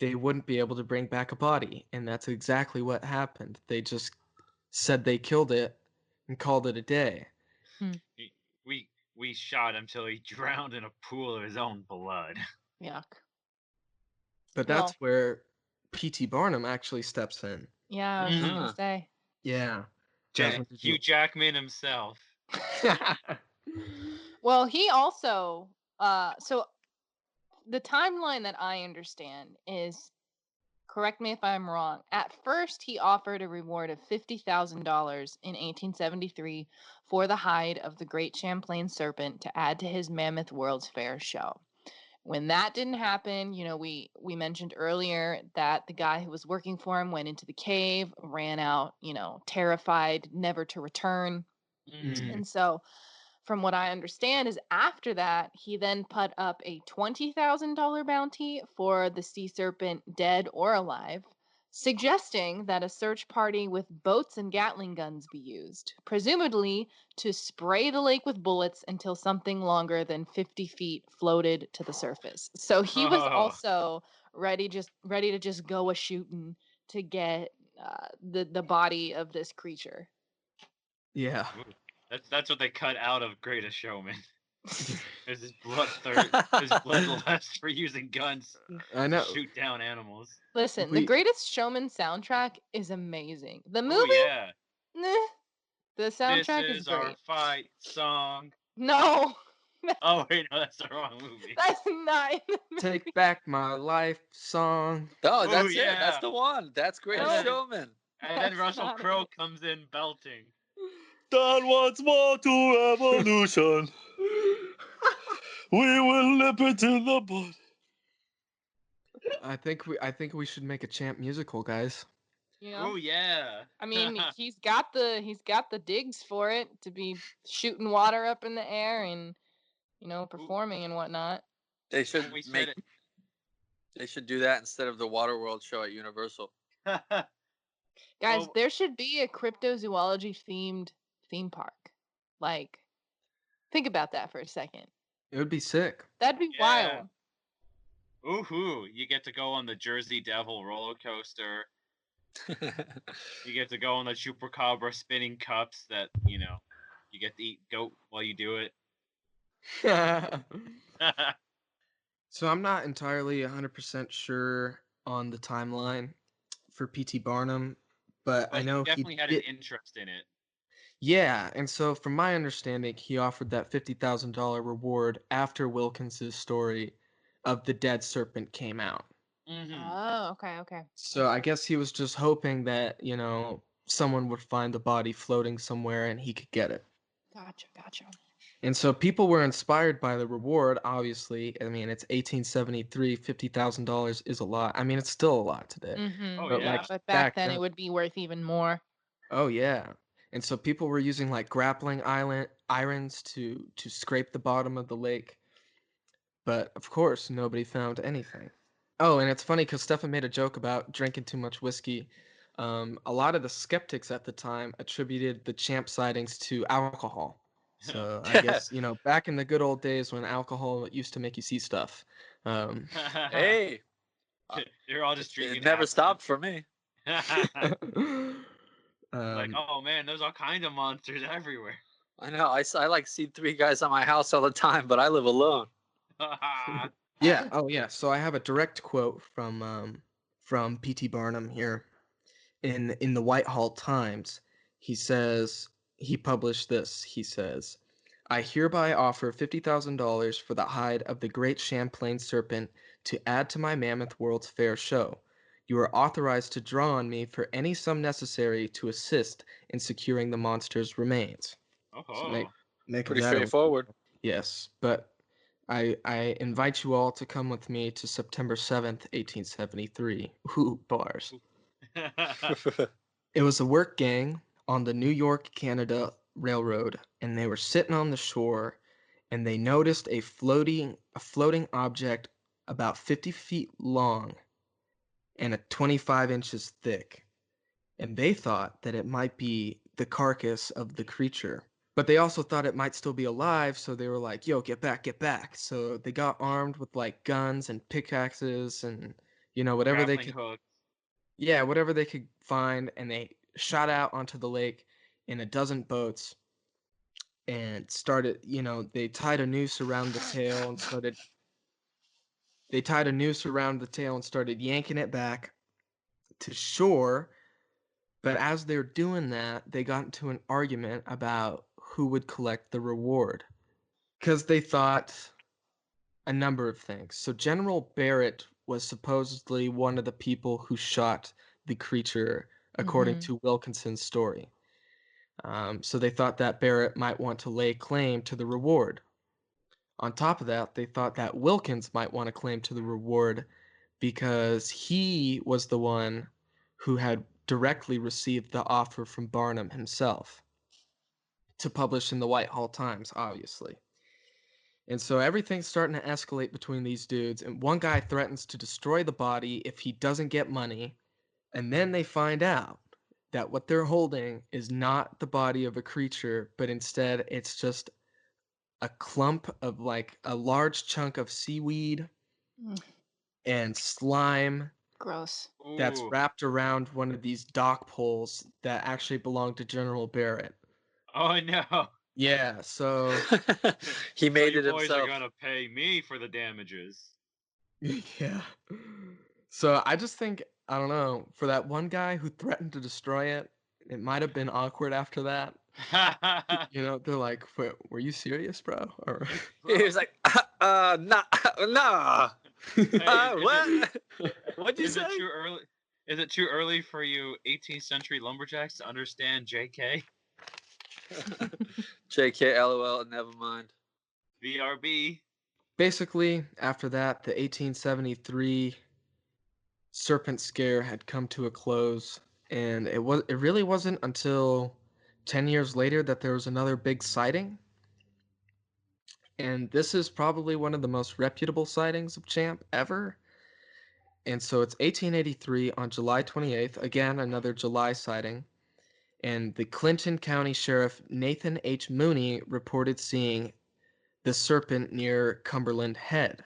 they wouldn't be able to bring back a body, and that's exactly what happened. They just said they killed it and called it a day. We shot him till he drowned in a pool of his own blood. Yuck. But Well- that's where P.T. Barnum actually steps in. Yeah, I was gonna Mhm. say. Yeah. Jasmine, did Hugh you... Jackman himself. Well, he also so the timeline that I understand is, correct me if I'm wrong, at first he offered a reward of $50,000 in 1873 for the hide of the Great Champlain serpent to add to his Mammoth World's Fair show. When that didn't happen, we mentioned earlier that the guy who was working for him went into the cave, ran out, terrified, never to return. Mhm. And so, from what I understand, is after that, he then put up a $20,000 bounty for the sea serpent, dead or alive, suggesting that a search party with boats and Gatling guns be used, presumably to spray the lake with bullets until something longer than 50 feet floated to the surface. So he was Oh. also ready to just go a shooting to get the body of this creature. Yeah. That's what they cut out of Greatest Showman. There's his his bloodlust for using guns I to know. shoot down animals. Listen, the Greatest Showman soundtrack is amazing. The movie, Oh yeah. nah, the This soundtrack is is our great. fight song. No, Oh wait, no, that's the wrong movie. that's not in the movie. Take Back My Life song. Oh, Oh, that's it. yeah. That's the one. That's Greatest No. Showman. And then That's Russell not Crowe it. comes in belting. Done once more to revolution. We will nip it to the bud. I think we should make a Champ musical, guys. Oh yeah. I mean, he's got the digs for it to be shooting water up in the air and performing and whatnot. They should We said make. it. They should do that instead of the Waterworld show at Universal. Guys, Well- there should be a cryptozoology themed theme park. Like, think about that for a second. It would be sick. That'd be Yeah. wild. Ooh, you get to go on the Jersey Devil roller coaster. You get to go on the Chupacabra spinning cups that, you get to eat goat while you do it. So I'm not entirely 100% sure on the timeline for P.T. Barnum, but I But know he definitely had did... an interest in it. Yeah, and so from my understanding, he offered that $50,000 reward after Wilkins's story of the dead serpent came out. Mm-hmm. Oh, okay. So I guess he was just hoping that, someone would find the body floating somewhere and he could get it. Gotcha. And so people were inspired by the reward, obviously. I mean, it's 1873, $50,000 is a lot. I mean, it's still a lot today. Mm-hmm. Oh, But yeah. like But back then then, it would be worth even more. oh yeah. And so people were using like grappling irons to scrape the bottom of the lake. But of course, nobody found anything. Oh, and it's funny because Stefan made a joke about drinking too much whiskey. A lot of the skeptics at the time attributed the Champ sightings to alcohol. So I guess, back in the good old days when alcohol used to make you see stuff. Hey, You're all just drinking. it never absinthe. stopped for me. Like, oh man, there's all kind of monsters everywhere. I know. I like see three guys on my house all the time, but I live alone. Yeah. Oh, yeah. So I have a direct quote from P.T. Barnum here in the Whitehall Times. He published this. He says, "I hereby offer $50,000 for the hide of the Great Champlain serpent to add to my Mammoth World's Fair show. You are authorized to draw on me for any sum necessary to assist in securing the monster's remains." So Oh. make of Pretty that straightforward. Yes, but I invite you all to come with me to September 7th, 1873. Ooh, bars. It was a work gang on the New York Canada Railroad, and they were sitting on the shore, and they noticed a floating object about 50 feet long and 25 inches thick. And they thought that it might be the carcass of the creature. But they also thought it might still be alive, so they were like, yo, get back, get back. So they got armed with like guns and pickaxes and, whatever they Grappling could. hook. Yeah, whatever they could find, and they shot out onto the lake in a dozen boats and started. They tied a noose around the tail and started. They tied a noose around the tail and started yanking it back to shore. But as they're doing that, they got into an argument about who would collect the reward. Because they thought a number of things. So General Barrett was supposedly one of the people who shot the creature, according to Wilkinson's story. So they thought that Barrett might want to lay claim to the reward. On top of that, they thought that Wilkins might want to claim to the reward because he was the one who had directly received the offer from Barnum himself to publish in the Whitehall Times, obviously. And so everything's starting to escalate between these dudes, and one guy threatens to destroy the body if he doesn't get money, and then they find out that what they're holding is not the body of a creature, but instead it's just a clump of like a large chunk of seaweed and slime Gross. that's Ooh. wrapped around one of these dock poles that actually belonged to General Barrett. Oh no. Yeah, so He So made you it boys are himself. gonna pay me for the damages. yeah. So I just think, I don't know, for that one guy who threatened to destroy it, it might have been awkward after that. They're like, "Wait, were you serious, bro?" Or He was like, nah, nah. Hey, What? What'd you is say? it too early? Is it too early for you 18th century lumberjacks to understand JK? JK, LOL, never mind. VRB. basically, after that, the 1873 serpent scare had come to a close, and it really wasn't until 10 years later that there was another big sighting. And this is probably one of the most reputable sightings of Champ ever. And so it's 1883 on July 28th, again another July sighting. And the Clinton County Sheriff Nathan H. Mooney reported seeing the serpent near Cumberland Head.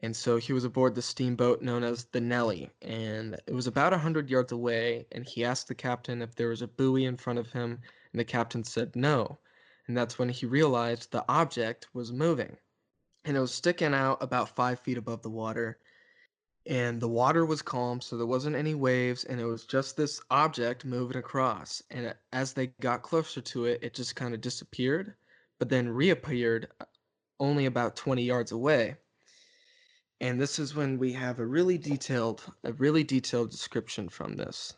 And so he was aboard the steamboat known as the Nellie, and it was about 100 yards away, and he asked the captain if there was a buoy in front of him, and the captain said no. And that's when he realized the object was moving. And it was sticking out about 5 feet above the water, and the water was calm, so there wasn't any waves, and it was just this object moving across. And as they got closer to it, it just kind of disappeared, but then reappeared only about 20 yards away. And this is when we have a really detailed description from this,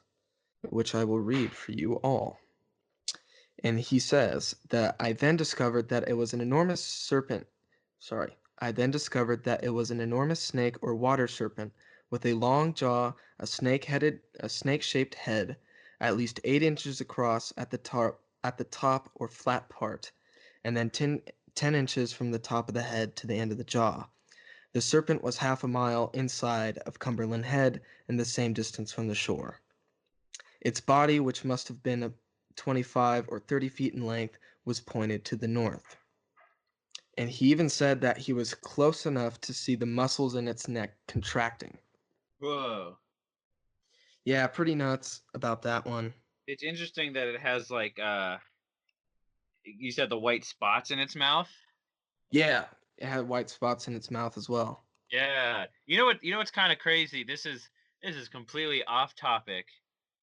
which I will read for you all. And he says that I then discovered that it was an enormous serpent. Sorry. I then discovered that it was an enormous snake or water serpent with a long jaw, a snake-shaped head, at least 8 inches across at the top or flat part, and then 10 inches from the top of the head to the end of the jaw. The serpent was half a mile inside of Cumberland Head and the same distance from the shore. Its body, which must have been 25 or 30 feet in length, was pointed to the north. And he even said that he was close enough to see the muscles in its neck contracting. Whoa. Yeah, pretty nuts about that one. It's interesting that it has like you said the white spots in its mouth. Yeah, it had white spots in its mouth as well. Yeah. You know what's kind of crazy? This is completely off topic,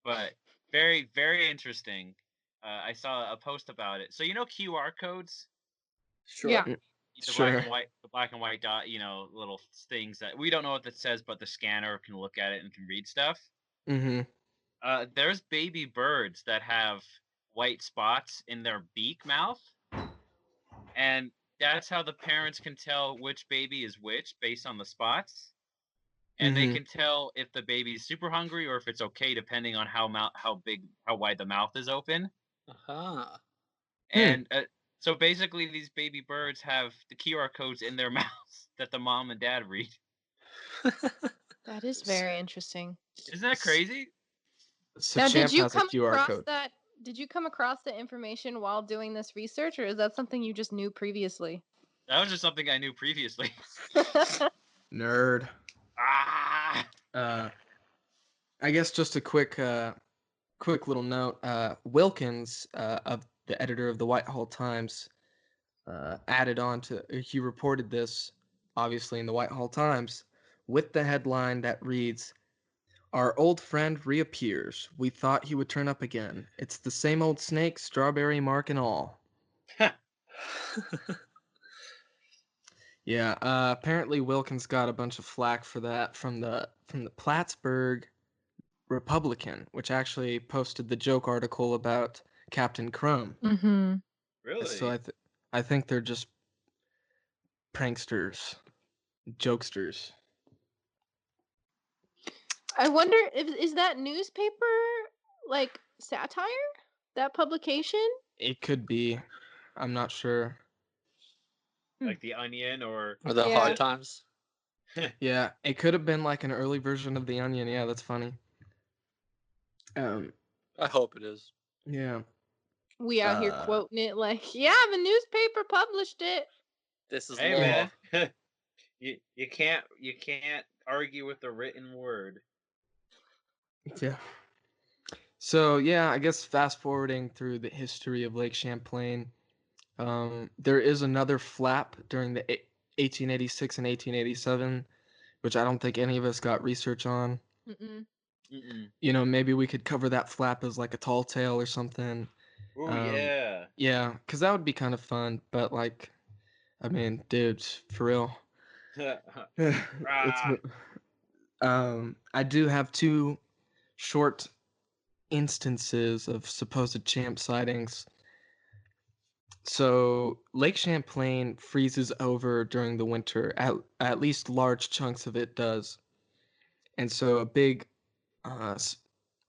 but very very interesting. I saw a post about it. So QR codes, Sure. Yeah. the Sure. black and white dot, little things that we don't know what that says, but the scanner can look at it and can read stuff. Mm-hmm. There's baby birds that have white spots in their beak mouth, and that's how the parents can tell which baby is which based on the spots. And they can tell if the baby's super hungry or if it's okay, depending on how wide the mouth is open. Uh-huh. And so basically, these baby birds have the QR codes in their mouths that the mom and dad read. That is very interesting. Isn't that crazy? So Now, Champ did you has a come QR across code. that? Did you come across the information while doing this research, or is that something you just knew previously? That was just something I knew previously. Nerd. Ah! I guess just a quick little note. Wilkins, of the editor of the Whitehall Times, added on to. He reported this, obviously, in the Whitehall Times, with the headline that reads, "Our old friend reappears. We thought he would turn up again. It's the same old snake, strawberry mark and all." Yeah, apparently Wilkins got a bunch of flack for that from the Plattsburgh Republican, which actually posted the joke article about Captain Crumb. Mm-hmm. Really? So I think they're just pranksters, jokesters. I wonder if is that newspaper like satire? That publication? It could be. I'm not sure. Like The Onion or Or the Yeah. hard times. Yeah, it could have been like an early version of The Onion. Yeah, that's funny. I hope it is. Yeah. We out here quoting it like, yeah, the newspaper published it. This is Hey law. man, you can't argue with the written word. Yeah. So yeah, I guess fast forwarding through the history of Lake Champlain, there is another flap during the 1886 and 1887, which I don't think any of us got research on. Mm-mm. You know, maybe we could cover that flap as like a tall tale or something. Oh yeah. Yeah, because that would be kind of fun. But like, I mean, dude, for real. Let's I do have two short instances of supposed champ sightings. So Lake Champlain freezes over during the winter. At least large chunks of it does. And so a big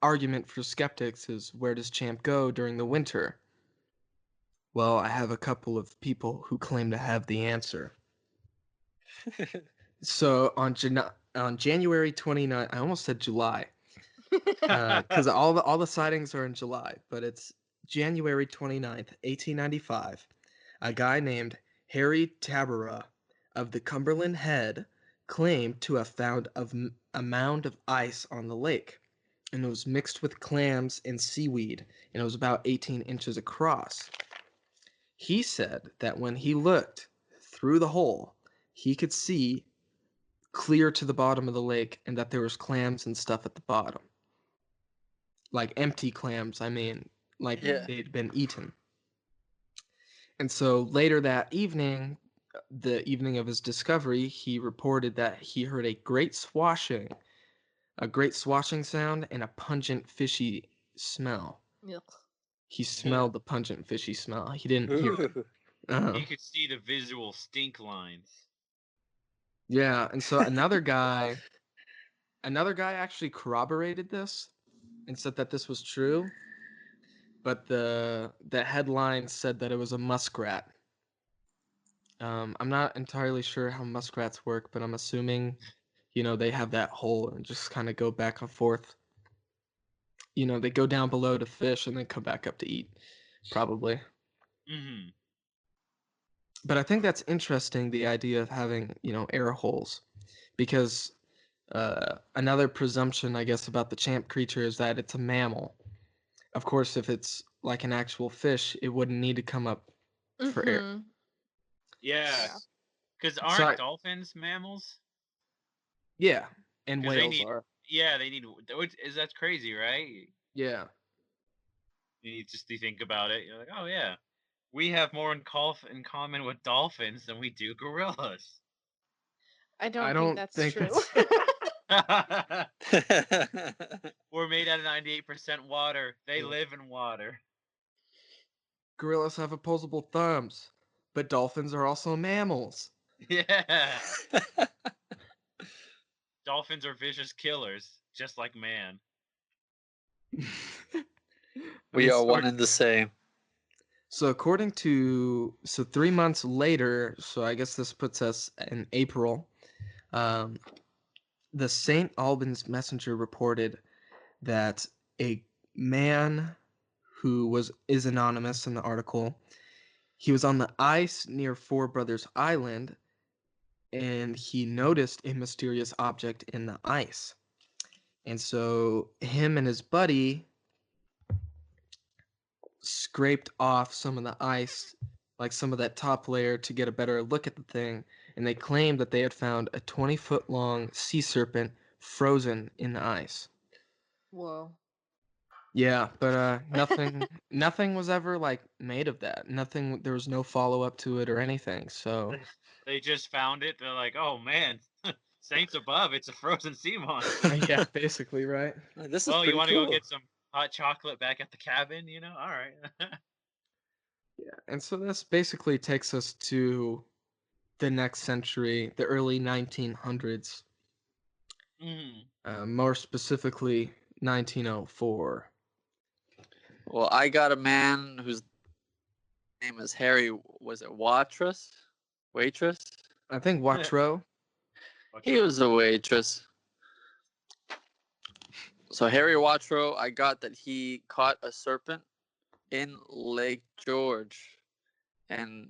argument for skeptics is, where does Champ go during the winter? Well, I have a couple of people who claim to have the answer. So on January 29th, I almost said July, because all the sightings are in July, but it's January 29th, 1895. A guy named Harry Tabara of the Cumberland Head claimed to have found a mound of ice on the lake, and it was mixed with clams and seaweed, and it was about 18 inches across. He said that when he looked through the hole, he could see clear to the bottom of the lake, and that there was clams and stuff at the bottom. Like empty clams, I mean, like Yeah. they'd been eaten. And so later that evening, the evening of his discovery, he reported that he heard a great swashing sound and a pungent fishy smell. Ugh. He smelled the pungent fishy smell. He didn't hear it. Ooh. You could see the visual stink lines. Yeah, and so another guy actually corroborated this and said that this was true, but the headline said that it was a muskrat. I'm not entirely sure how muskrats work, but I'm assuming, you know, they have that hole and just kind of go back and forth. You know, they go down below to fish and then come back up to eat, probably. Mm-hmm. But I think that's interesting, the idea of having, you know, air holes, because another presumption, I guess, about the champ creature is that it's a mammal. Of course, if it's like an actual fish, it wouldn't need to come up for air. Mm-hmm. Yeah. Yeah. Because So aren't dolphins mammals? Yeah, and 'Cause they whales need- are. Yeah, they need. That's crazy, right? Yeah. You think about it. You're like, oh yeah, we have more in common with dolphins than we do gorillas. I don't I think don't that's think true. We're made out of 98% water. They live in water. Gorillas have opposable thumbs, but dolphins are also mammals. Yeah. Dolphins are vicious killers, just like man. We are one and the same. So 3 months later, so I guess this puts us in April, the St. Albans Messenger reported that a man who is anonymous in the article, he was on the ice near Four Brothers Island, and he noticed a mysterious object in the ice. And so him and his buddy scraped off some of the ice, like some of that top layer, to get a better look at the thing. And they claimed that they had found a 20-foot long sea serpent frozen in the ice. Whoa. Yeah, but nothing was ever like made of that. Nothing, there was no follow up to it or anything. So They just found it. They're like, oh man, saints above, it's a frozen sea monster. yeah, basically, right? This is Oh, you pretty want to cool. go get some hot chocolate back at the cabin? You know, all right. Yeah, and so this basically takes us to the next century, the early 1900s, more specifically 1904. Well, I got a man whose name is Harry. Was it Waitress? I think Watro. He was a waitress. So Harry Watro, I got that he caught a serpent in Lake George, and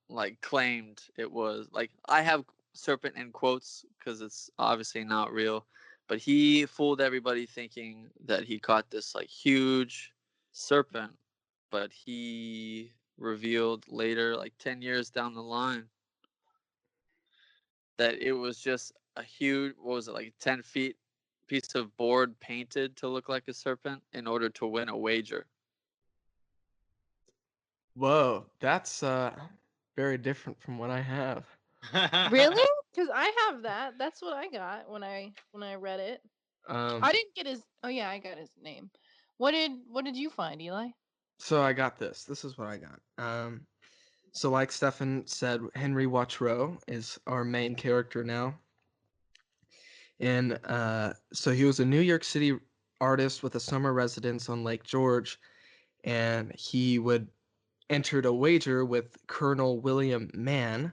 like claimed it was like, I have serpent in quotes because it's obviously not real, but he fooled everybody thinking that he caught this like huge serpent, but he revealed later, like 10 years down the line, that it was just a huge, what was it, like 10 feet piece of board painted to look like a serpent in order to win a wager. Whoa, that's very different from what I have. Really? Because I have that. That's what I got when I read it. I didn't get his. Oh yeah, I got his name. What did you find, Eli? So I got this. This is what I got. So like Stefan said, Henry Watro is our main character now. And so he was a New York City artist with a summer residence on Lake George, and he would entered a wager with Colonel William Mann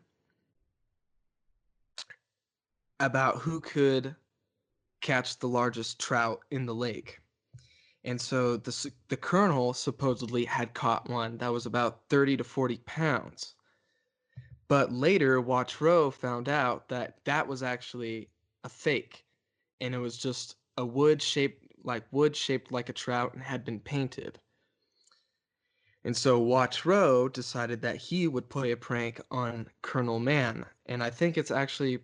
about who could catch the largest trout in the lake. And so the colonel supposedly had caught one that was about 30 to 40 pounds. But later, Watro found out that that was actually a fake, and it was just a wood shaped like a trout and had been painted. And so Watro decided that he would play a prank on Colonel Mann, and I think it's actually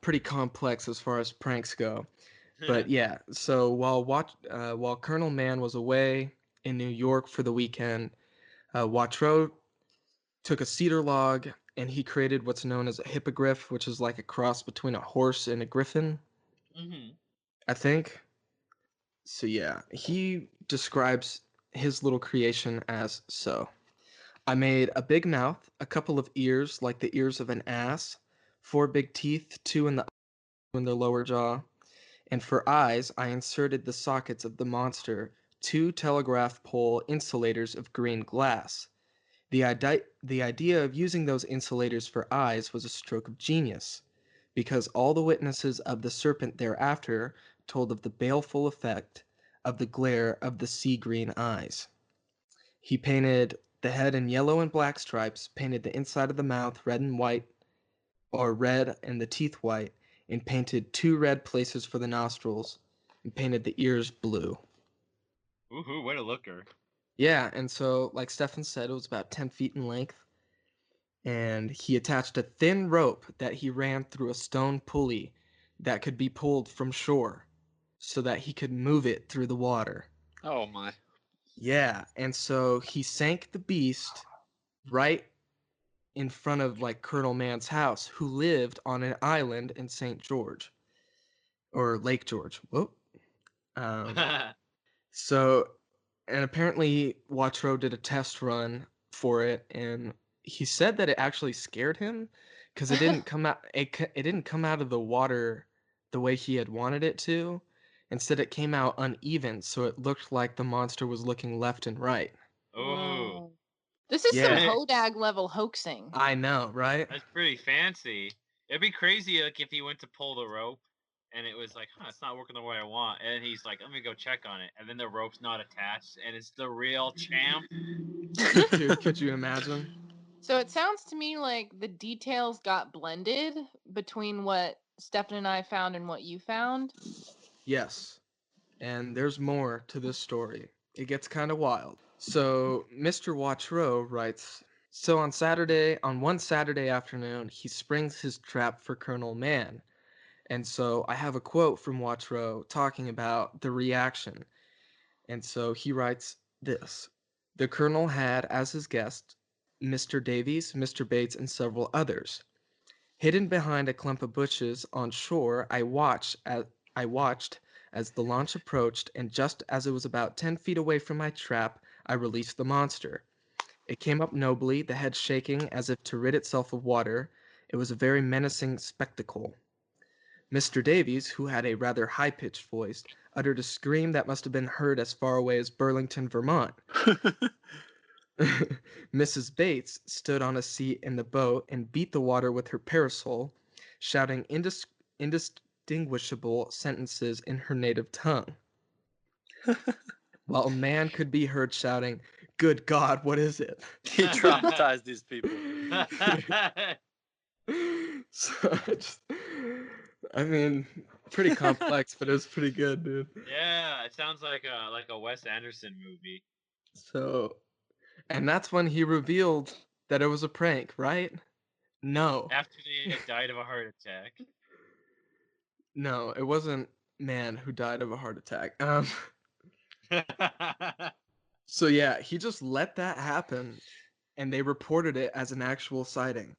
pretty complex as far as pranks go. But yeah, so while Colonel Mann was away in New York for the weekend, Watro took a cedar log and he created what's known as a hippogriff, which is like a cross between a horse and a griffin, I think. So yeah, he describes his little creation as so. I made a big mouth, a couple of ears like the ears of an ass, 4 big teeth, 2 in the lower jaw, and for eyes I inserted the sockets of the monster 2 telegraph pole insulators of green glass. The idea of using those insulators for eyes was a stroke of genius, because all the witnesses of the serpent thereafter told of the baleful effect of the glare of the sea green eyes. He painted the head in yellow and black stripes, painted the inside of the mouth red and white, or red and the teeth white, and painted 2 red places for the nostrils, and painted the ears blue. Woohoo, what a looker. Yeah, and so, like Stefan said, it was about 10 feet in length, and he attached a thin rope that he ran through a stone pulley that could be pulled from shore so that he could move it through the water. Oh my. Yeah, and so he sank the beast right in front of like Colonel Mann's house, who lived on an island in St. George or Lake George. Whoop. So, and apparently Watro did a test run for it, and he said that it actually scared him because it didn't come out. It didn't come out of the water the way he had wanted it to. Instead, it came out uneven, so it looked like the monster was looking left and right. Oh, This is some Yeah. Hodag level hoaxing. I know, right? that's pretty fancy. It'd be crazy like if he went to pull the rope and it was like, it's not working the way I want. And he's like, let me go check on it. And then the rope's not attached and it's the real champ. Dude, could you imagine? So it sounds to me like the details got blended between what Stefan and I found and what you found? Yes. And there's more to this story. It gets kind of wild. So, Mr. Watreau writes, so on one Saturday afternoon, he springs his trap for Colonel Mann. And so I have a quote from Watreau talking about the reaction. And so he writes this. The Colonel had as his guest Mr. Davies, Mr. Bates, and several others. Hidden behind a clump of bushes on shore, I watched as the launch approached, and just as it was about 10 feet away from my trap, I released the monster. It came up nobly, the head shaking as if to rid itself of water. It was a very menacing spectacle. Mr. Davies, who had a rather high-pitched voice, uttered a scream that must have been heard as far away as Burlington, Vermont. Mrs. Bates stood on a seat in the boat and beat the water with her parasol, shouting indistinguishable sentences in her native tongue, while a man could be heard shouting, "Good God, what is it?" He traumatized these people. So I mean, pretty complex, but it was pretty good, dude. Yeah, it sounds like a Wes Anderson movie. So, and that's when he revealed that it was a prank, right? No. After they had died of a heart attack. No, it wasn't man who died of a heart attack. So yeah, he just let that happen, and they reported it as an actual sighting.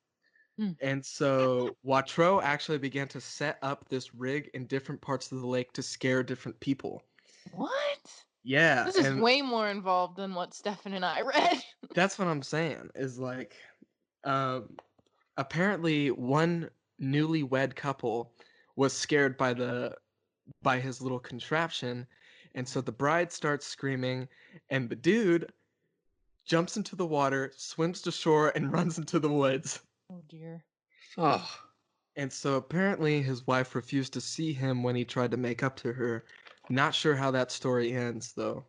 Hmm. And so Watreau actually began to set up this rig in different parts of the lake to scare different people. What? Yeah, This is and way more involved than what Stefan and I read. that's what I'm saying, is like, apparently one newlywed couple was scared by his little contraption, and so the bride starts screaming, and the dude jumps into the water, swims to shore, and runs into the woods. Oh dear. Oh, And so apparently his wife refused to see him when he tried to make up to her. Not sure how that story ends, though.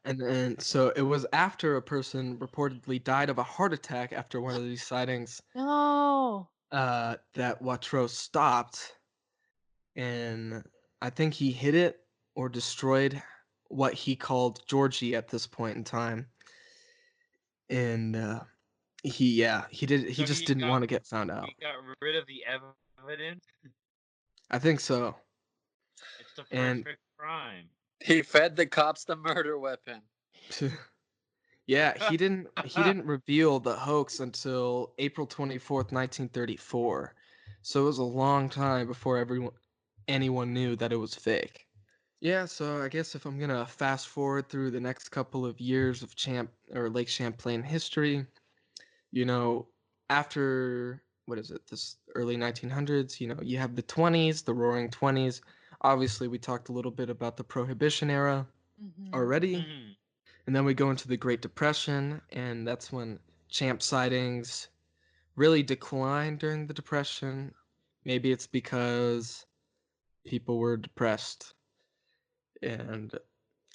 And then, so it was after a person reportedly died of a heart attack after one of these sightings, No. that Watreau stopped, and I think he hit it or destroyed what he called Georgie at this point in time. And he So just he didn't got want to get found out. he got rid of the evidence. I think so. It's the And perfect crime. he fed the cops the murder weapon. yeah, he didn't reveal the hoax until April 24th, 1934. So it was a long time before anyone knew that it was fake. Yeah, so I guess if I'm gonna fast forward through the next couple of years of Lake Champlain history, you know, after what is it, this early 1900s, you have the 20s, the Roaring 20s. Obviously, we talked a little bit about the Prohibition era already. Mhm. And then we go into the Great Depression, and that's when champ sightings really declined during the Depression. Maybe it's because people were depressed, and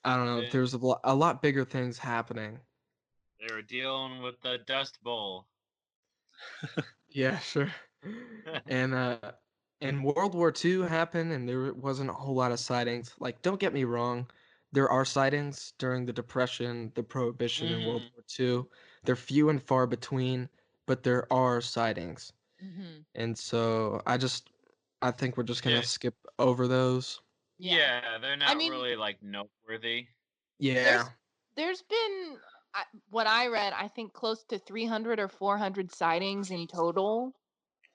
I don't know. They, There's a lot bigger things happening. they were dealing with the Dust Bowl. Yeah, sure. And World War II happened, and there wasn't a whole lot of sightings. Like, don't get me wrong, there are sightings during the Depression, the Prohibition, and World Mhm. War II. They're few and far between, but there are sightings. Mm-hmm. And so I think we're just gonna Yeah. skip over those. Yeah, they're not I mean, really like noteworthy. Yeah. there's been what I read, I think close to 300 or 400 sightings in total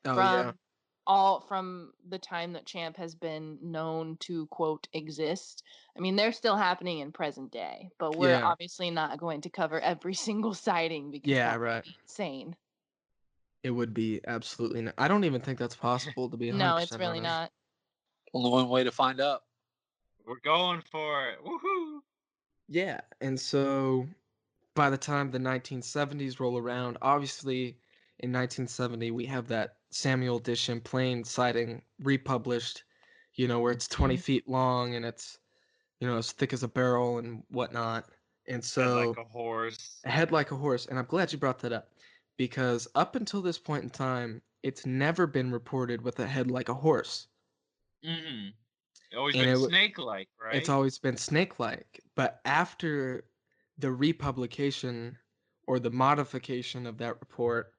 Oh yeah. from all from the time that Champ has been known to quote exist. I mean, they're still happening in present day, but we're Yeah. obviously not going to cover every single sighting because Yeah, that would right. be insane. It would be absolutely not. I don't even think that's possible, to be No, it's 100% really honest. not. Only one way to find out. We're going for it. Woohoo! Yeah, and so by the time the 1970s roll around, obviously in 1970 we have that Samuel de Champlain sighting republished, where it's 20 Mhm. feet long and it's, as thick as a barrel and whatnot. And Head like so a horse. a head like a horse, and I'm glad you brought that up because up until this point in time, it's never been reported with a head like a horse. Mm-hmm. Always And been snake-like, it's right? always been snake-like. But after the republication or the modification of that report,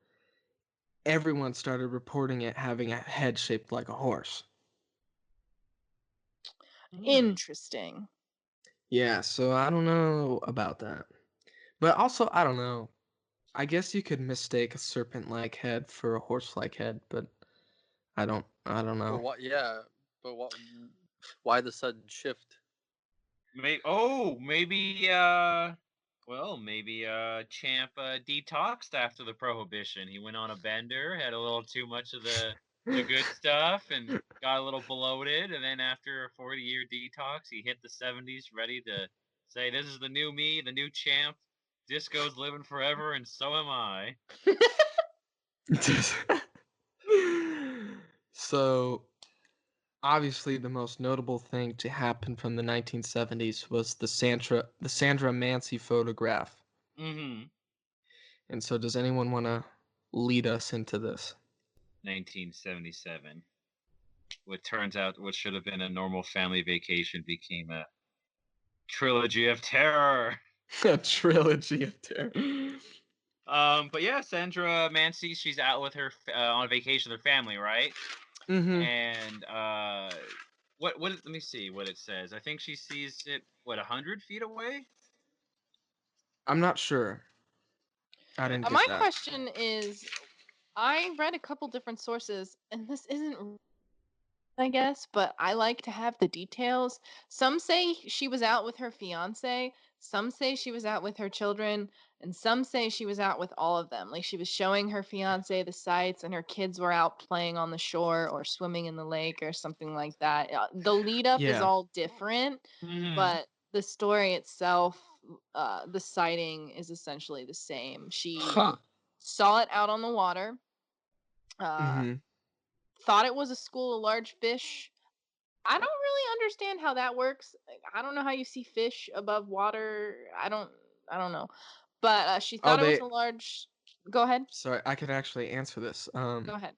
everyone started reporting it having a head shaped like a horse. Interesting. Yeah, so I don't know about that. But also, I don't know. I guess you could mistake a serpent-like head for a horse-like head, but I don't But know. what? Yeah, but what? Why the sudden shift? Maybe Champ detoxed after the prohibition. He went on a bender, had a little too much of the good stuff, and got a little bloated. And then after a 40-year detox, he hit the 70s, ready to say, "This is the new me, the new Champ. Disco's living forever, and so am I." So, obviously, the most notable thing to happen from the 1970s was the Sandra Mansi photograph. Mm-hmm. And so, does anyone want to lead us into this? 1977. What turns out what should have been a normal family vacation became a trilogy of terror. A trilogy of terror. But yeah, Sandra Mansi, she's out with her on vacation with her family, right? Mm-hmm. And what? Let me see what it says. I think she sees it 100 feet away. I'm not sure. I didn't get My that. question is, I read a couple different sources, and this isn't, I guess, but I like to have the details. Some say she was out with her fiance, some say she was out with her children, and some say she was out with all of them. Like she was showing her fiance the sights, and her kids were out playing on the shore or swimming in the lake or something like that. The lead up is Yeah. all different, but the story itself, the sighting is essentially the same. She saw it out on the water. Mm-hmm. Thought it was a school of large fish. I don't really understand how that works. Like, I don't know how you see fish above water. I don't know. But she Oh, thought it was a large. Go ahead. sorry, I could actually answer this. Go ahead.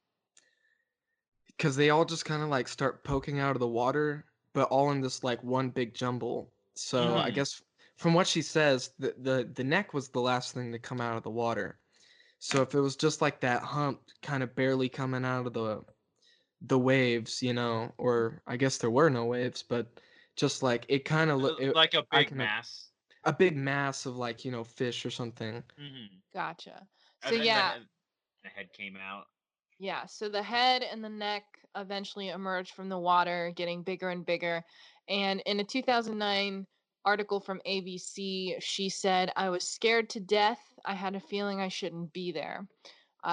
Because they all just kind of like start poking out of the water, but all in this like one big jumble. So I guess from what she says, the neck was the last thing to come out of the water. So if it was just like that hump kind of barely coming out of the waves, you know, or I guess there were no waves, but just like it kind of Like a big mass. a big mass of like, you know, fish or something. Gotcha. So And then yeah, the head came out. yeah. So the head and the neck eventually emerged from the water, getting bigger and bigger. And in a 2009 article from ABC, she said, "I was scared to death. I had a feeling I shouldn't be there."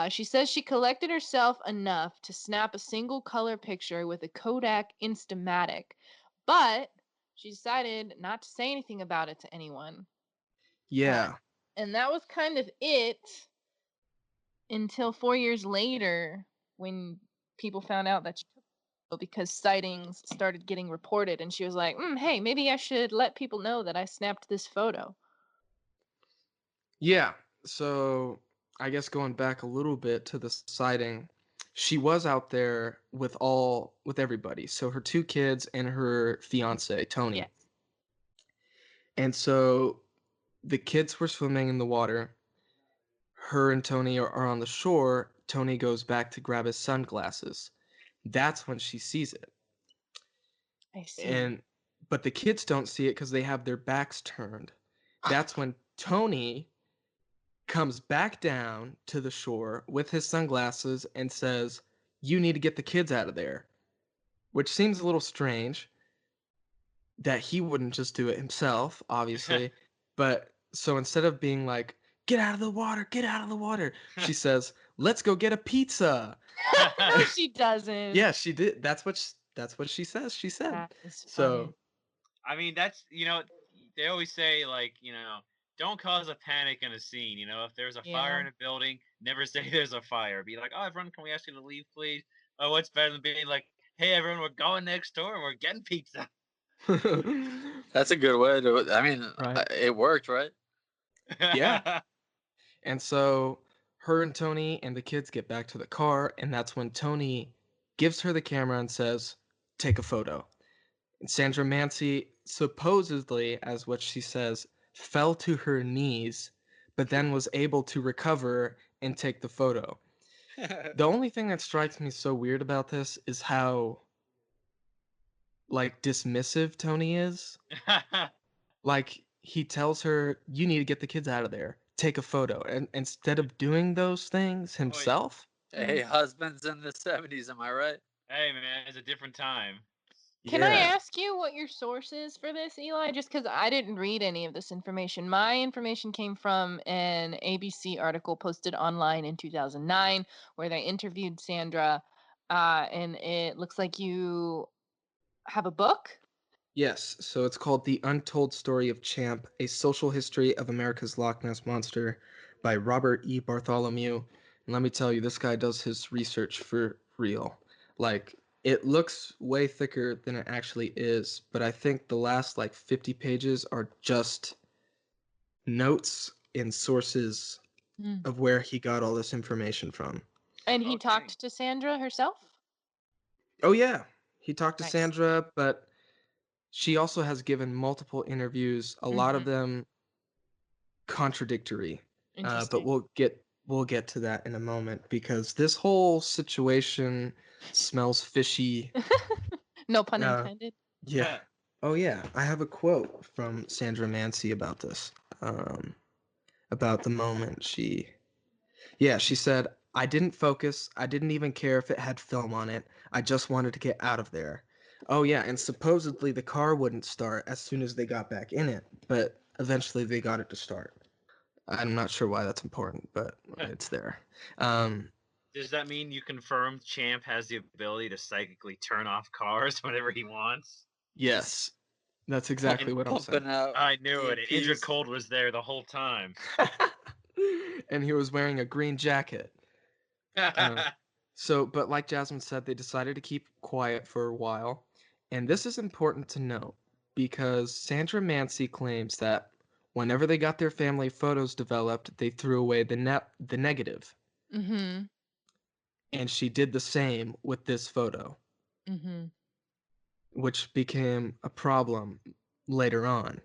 She says she collected herself enough to snap a single color picture with a Kodak Instamatic, but she decided not to say anything about it to anyone. Yeah. And that was kind of it until 4 years later when people found out that she took it because sightings started getting reported. And she was like, hey, maybe I should let people know that I snapped this photo. Yeah. So I guess going back a little bit to the sighting, she was out there with everybody. So her two kids and her fiance, Tony. Yes. And so the kids were swimming in the water. Her and Tony are on the shore. Tony goes back to grab his sunglasses. That's when she sees it. I see. But the kids don't see it because they have their backs turned. That's when Tony comes back down to the shore with his sunglasses and says, "You need to get the kids out of there," which seems a little strange that he wouldn't just do it himself, obviously. But so instead of being like, "Get out of the water, get out of the water," she says, "Let's go get a pizza." No, she doesn't. Yeah, she did. That's what she says. She said. That is funny. So, I mean, that's, they always say, like, don't cause a panic in a scene. If there's a fire Yeah. in a building, never say there's a fire. Be like, "Oh, everyone, can we ask you to leave, please?" Oh, what's better than being like, "Hey, everyone, we're going next door and we're getting pizza." That's a good way to. I mean, Right. it worked, right? Yeah. And so her and Tony and the kids get back to the car, and that's when Tony gives her the camera and says, "Take a photo." And Sandra Mansi supposedly, as what she says, fell to her knees, but then was able to recover and take the photo. The only thing that strikes me so weird about this is how, like, dismissive Tony is. Like, he tells her, "You need to get the kids out of there. Take a photo." And instead of doing those things himself, Hey, husbands in the 70s, am I right? Hey, man, it's a different time. Can I yeah. ask you what your source is for this, Eli? Just because I didn't read any of this information. My information came from an ABC article posted online in 2009 where they interviewed Sandra, and it looks like you have a book. Yes, so it's called The Untold Story of Champ, A Social History of America's Loch Ness Monster by Robert E. Bartholomew. And let me tell you, this guy does his research for real. Like, it looks way thicker than it actually is, but I think the last, like, 50 pages are just notes and sources Mm. of where he got all this information from. And he Oh, talked to Sandra herself? Oh, yeah. He talked to Nice. Sandra, but she also has given multiple interviews, a lot of them contradictory. But Interesting. we'll get to that in a moment because this whole situation smells fishy. No pun Uh, intended. yeah. Oh yeah, I have a quote from Sandra Mansi about this. About the moment she said, "I didn't focus. I didn't even care if it had film on it. I just wanted to get out of there." Oh yeah, and supposedly the car wouldn't start as soon as they got back in it, but eventually they got it to start. I'm not sure why that's important, but it's there. Does that mean you confirm Champ has the ability to psychically turn off cars whenever he wants? Yes, that's exactly what I'm saying. Pumping out I knew it. Injured EMPs. Cold was there the whole time. And he was wearing a green jacket. But like Jasmine said, they decided to keep quiet for a while. And this is important to note because Sandra Mansi claims that whenever they got their family photos developed, they threw away the negative. Mm-hmm. And she did the same with this photo, Mm-hmm. which became a problem later on.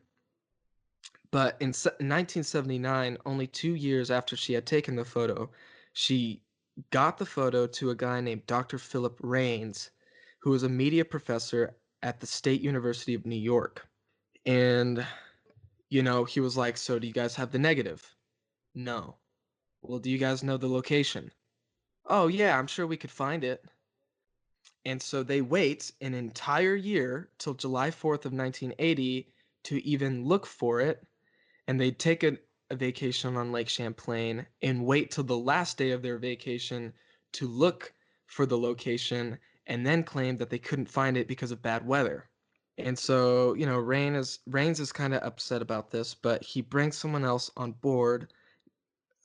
But in 1979, only 2 years after she had taken the photo, she got the photo to a guy named Dr. Philip Raines, who was a media professor at the State University of New York. And, he was like, "So do you guys have the negative?" "No." "Well, do you guys know the location?" "Oh, yeah, I'm sure we could find it." And so they wait an entire year till July 4th of 1980 to even look for it, and they'd take a vacation on Lake Champlain and wait till the last day of their vacation to look for the location and then claim that they couldn't find it because of bad weather. And so, Rains is kind of upset about this, but he brings someone else on board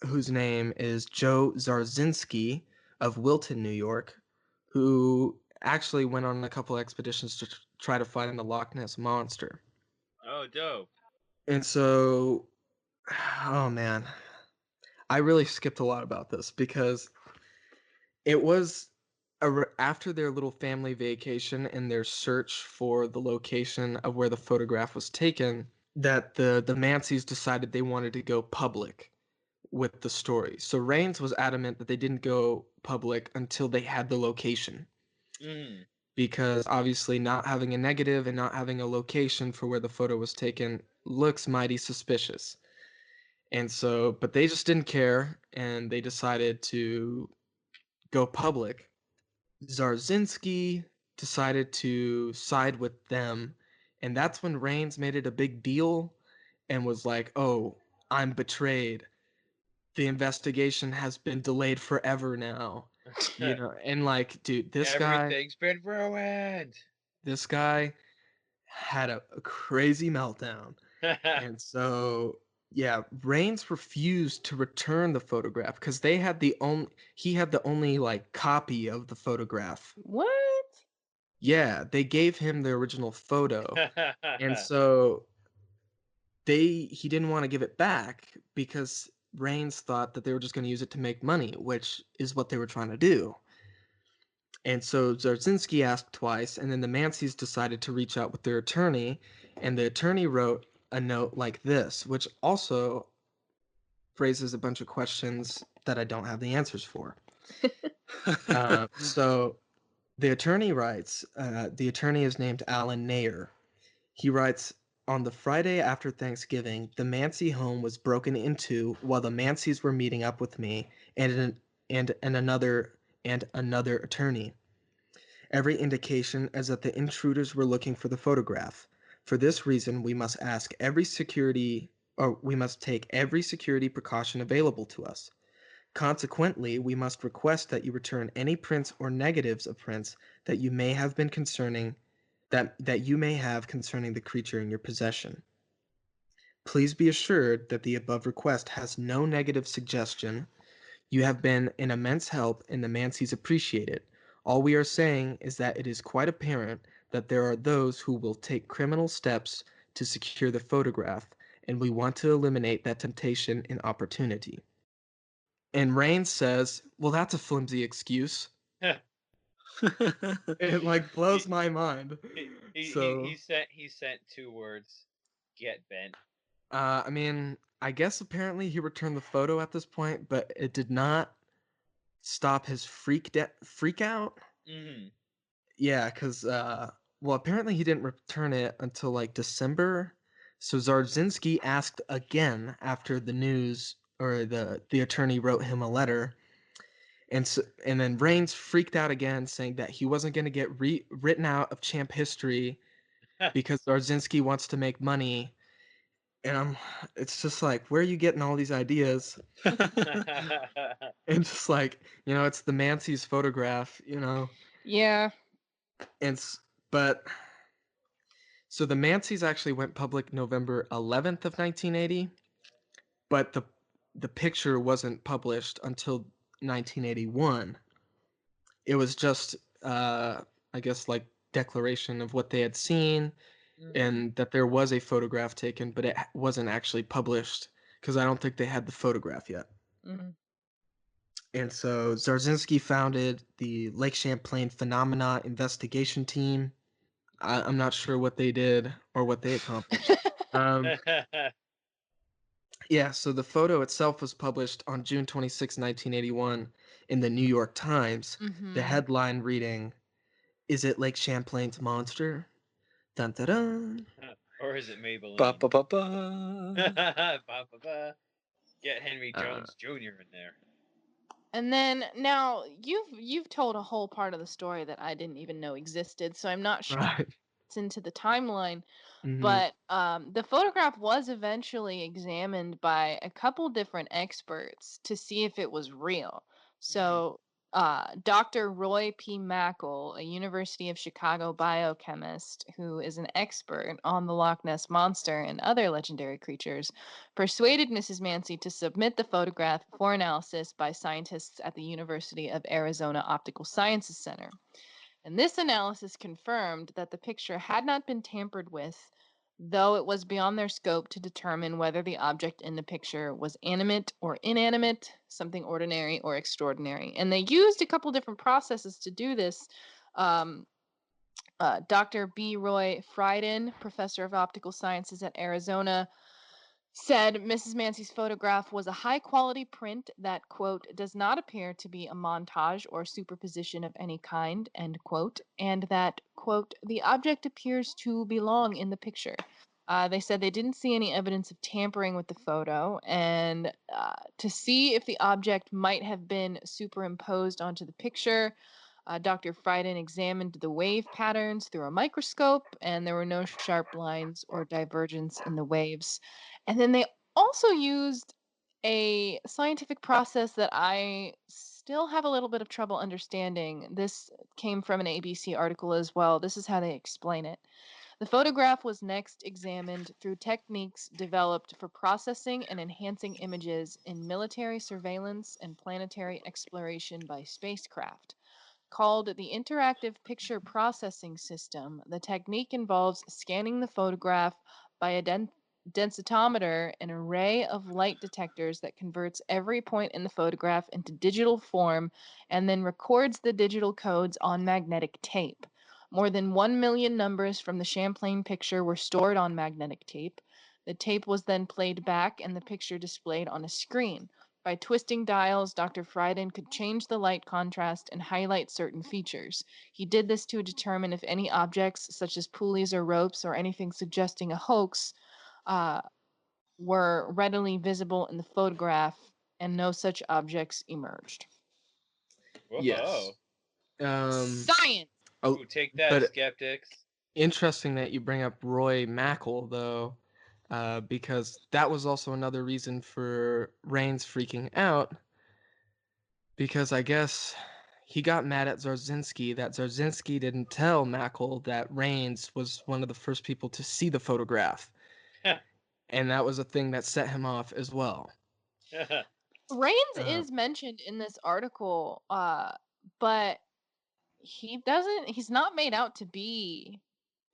whose name is Joe Zarzinski of Wilton, New York, who actually went on a couple expeditions to try to find the Loch Ness monster. Oh, dope. And so, oh man, I really skipped a lot about this because it was after their little family vacation and their search for the location of where the photograph was taken that the Manseys decided they wanted to go public with the story. So Rains was adamant that they didn't go public until they had the location. Mm. Because obviously not having a negative and not having a location for where the photo was taken looks mighty suspicious. And so, but they just didn't care and they decided to go public. Zarzinski decided to side with them, and that's when Rains made it a big deal and was like, "Oh, I'm betrayed. The investigation has been delayed forever now." And like, dude, Everything's been ruined. this guy had a crazy meltdown. And so, yeah, Rains refused to return the photograph because he had the only like copy of the photograph. What? Yeah, they gave him the original photo. And so he didn't want to give it back because Rains thought that they were just going to use it to make money, which is what they were trying to do. And so Zarzinski asked twice, and then the Mansies decided to reach out with their attorney, and the attorney wrote a note like this, which also raises a bunch of questions that I don't have the answers for. So the attorney writes, the attorney is named Alan Nair. He writes, on the Friday after Thanksgiving, the Mansi home was broken into while the Mansies were meeting up with me and another attorney. Every indication is that the intruders were looking for the photograph. For this reason, we must take every security precaution available to us. Consequently, we must request that you return any prints or negatives of prints that you may have concerning the creature in your possession. Please be assured that the above request has no negative suggestion. You have been an immense help, and the Mansies appreciate it. All we are saying is that it is quite apparent that there are those who will take criminal steps to secure the photograph, and we want to eliminate that temptation and opportunity. And Rain says, well, that's a flimsy excuse. It like blows my mind. He sent 2 words. Get bent. I mean, I guess apparently he returned the photo at this point, but it did not stop his freak out. Mm-hmm. Yeah, because well, apparently he didn't return it until like December. So Zarzinski asked again after the news, or the attorney wrote him a letter, and then Rains freaked out again, saying that he wasn't going to get written out of champ history because Zarzinski wants to make money. And it's just like, where are you getting all these ideas? And just like, it's the Mansi's photograph, Yeah. But so the Mansies actually went public November 11th of 1980, but the picture wasn't published until 1981. It was just, I guess, like declaration of what they had seen, and that there was a photograph taken, but it wasn't actually published because I don't think they had the photograph yet. Mm-hmm. And so Zarzinski founded the Lake Champlain Phenomena Investigation Team. I'm not sure what they did or what they accomplished. Yeah, so the photo itself was published on June 26, 1981 in the New York Times. Mm-hmm. The headline reading, "Is it Lake Champlain's monster? Dun dun dun." Or is it Maybelline? Ba, ba, ba, ba. Ba, ba, ba. Get Henry Jones Jr. in there. And then now you've told a whole part of the story that I didn't even know existed, so I'm not sure Right. it's into the timeline. Mhm. But the photograph was eventually examined by a couple different experts to see if it was real. So Dr. Roy P. Mackle, a University of Chicago biochemist who is an expert on the Loch Ness Monster and other legendary creatures, persuaded Mrs. Mansi to submit the photograph for analysis by scientists at the University of Arizona Optical Sciences Center. And this analysis confirmed that the picture had not been tampered with, though it was beyond their scope to determine whether the object in the picture was animate or inanimate, something ordinary or extraordinary. And they used a couple different processes to do this. Dr. B. Roy Frieden, professor of optical sciences at Arizona, said Mrs. Mansi's photograph was a high quality print that, quote, does not appear to be a montage or superposition of any kind, end quote, and that, quote, the object appears to belong in the picture. They said they didn't see any evidence of tampering with the photo, and to see if the object might have been superimposed onto the picture, Dr. Frieden examined the wave patterns through a microscope, and there were no sharp lines or divergence in the waves. And then they also used a scientific process that I still have a little bit of trouble understanding. This came from an ABC article as well. This is how they explain it. The photograph was next examined through techniques developed for processing and enhancing images in military surveillance and planetary exploration by spacecraft. Called the Interactive Picture Processing System, the technique involves scanning the photograph by densitometer, an array of light detectors that converts every point in the photograph into digital form and then records the digital codes on magnetic tape. More than 1 million numbers from the Champlain picture were stored on magnetic tape. The tape was then played back and the picture displayed on a screen. By twisting dials, Dr. Frieden could change the light contrast and highlight certain features. He did this to determine if any objects, such as pulleys or ropes or anything suggesting a hoax, uh, were readily visible in the photograph, and no such objects emerged. Yes. Science! Oh, Ooh, take that, but skeptics. interesting that you bring up Roy Mackal, though, because that was also another reason for Rains freaking out, because I guess he got mad at Zarzinski that Zarzinski didn't tell Mackal that Rains was one of the first people to see the photograph. And that was a thing that set him off as well. Rains is mentioned in this article, but he's not made out to be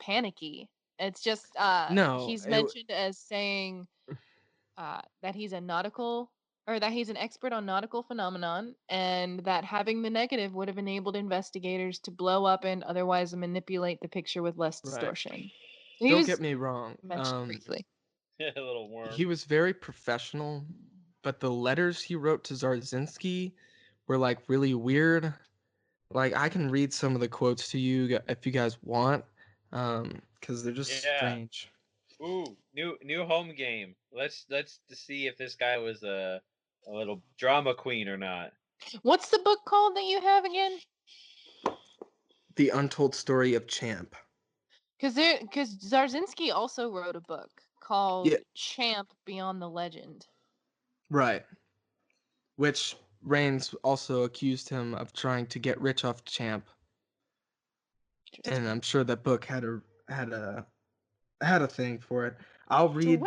panicky. It's just No, he's mentioned as saying that he's an expert on nautical phenomenon, and that having the negative would have enabled investigators to blow up and otherwise manipulate the picture with less distortion. So don't get me wrong. mentioned briefly. A little worm. He was very professional, but the letters he wrote to Zarzinski were like really weird. Like I can read some of the quotes to you if you guys want, because they're just strange. Ooh, new home game. Let's see if this guy was a little drama queen or not. What's the book called that you have again? The Untold Story of Champ. Because Zarzinski also wrote a book called Champ Beyond the Legend. Right. Which Rains also accused him of trying to get rich off Champ. And I'm sure that book had a thing for it. I'll read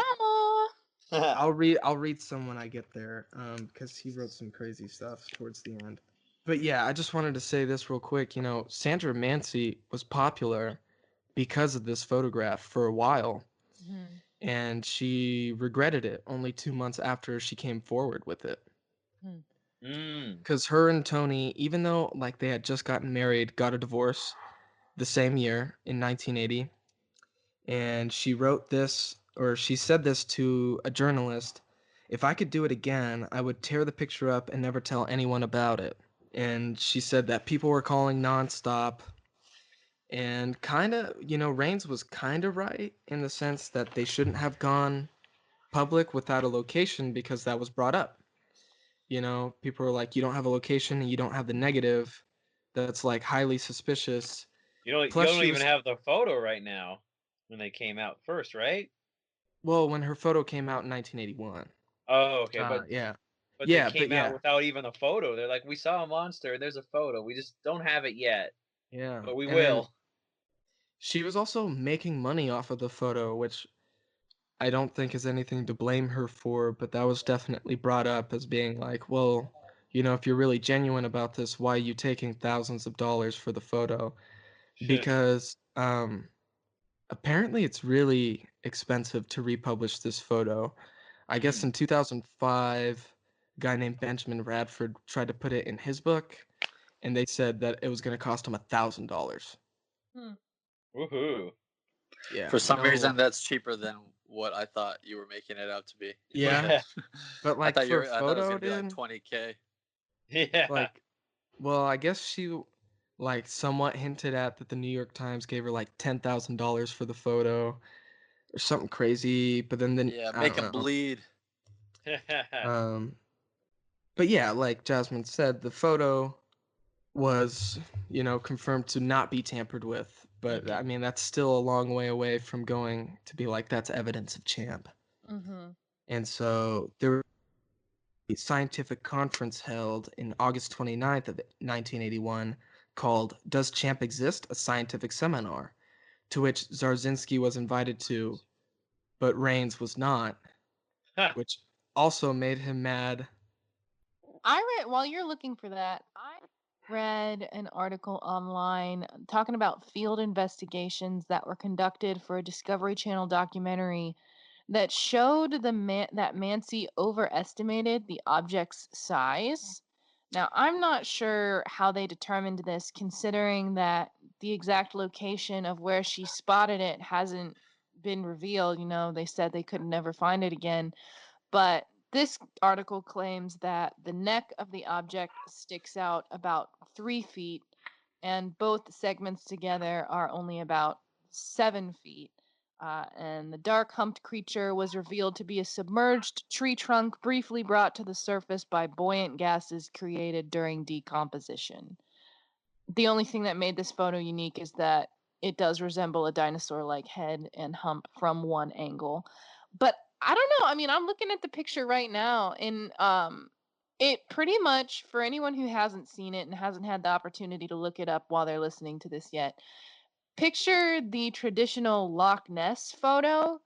I'll read some when I get there, because he wrote some crazy stuff towards the end. But yeah, I just wanted to say this real quick. You know, Sandra Mansi was popular because of this photograph for a while, and she regretted it only 2 months after she came forward with it. Because her and Tony, even though like they had just gotten married, got a divorce the same year in 1980, and she wrote this, or she said this to a journalist: "If I could do it again, I would tear the picture up and never tell anyone about it." And she said that people were calling nonstop, and kind of, you know, Rains was kind of right in the sense that they shouldn't have gone public without a location, because that was brought up. You know, people were like, you don't have a location and you don't have the negative. That's like highly suspicious. You don't even have the photo right now when they came out first, right? Well, when her photo came out in 1981. Oh, okay, but they came out without even a photo. They're like, we saw a monster, there's a photo. We just don't have it yet. Yeah. But we will. She was also making money off of the photo, which I don't think is anything to blame her for, but that was definitely brought up as being like, well, you know, if you're really genuine about this, why are you taking thousands of dollars for the photo? Because apparently it's really expensive to republish this photo. I guess in 2005, a guy named Benjamin Radford tried to put it in his book, and they said that it was going to cost him $1,000. Woohoo! Yeah. For some reason, that's cheaper than what I thought you were making it out to be. Yeah. But like I thought for it a was photo, gonna be like dude, 20K. Yeah. like, well, I guess she like somewhat hinted at that the New York Times gave her like $10,000 for the photo or something crazy, but then Yeah, I make don't him know. bleed. But yeah, like Jasmine said, the photo was, you know, confirmed to not be tampered with. But I mean, that's still a long way away from going to be like, that's evidence of Champ. And so there was a scientific conference held in August 29th of 1981 called Does Champ Exist? A Scientific Seminar, to which Zarzinski was invited to, but Rains was not, which also made him mad. While you're looking for that, I read an article online talking about field investigations that were conducted for a Discovery Channel documentary that showed that Mansi overestimated the object's size. Now, I'm not sure how they determined this, considering that the exact location of where she spotted it hasn't been revealed. They said they could never find it again. But this article claims that the neck of the object sticks out about 3 feet, and both segments together are only about 7 feet. And the dark humped creature was revealed to be a submerged tree trunk briefly brought to the surface by buoyant gases created during decomposition. The only thing that made this photo unique is that it does resemble a dinosaur like head and hump from one angle. But I don't know. I mean, I'm looking at the picture right now, and it pretty much, for anyone who hasn't seen it and hasn't had the opportunity to look it up while they're listening to this yet, picture the traditional Loch Ness photo,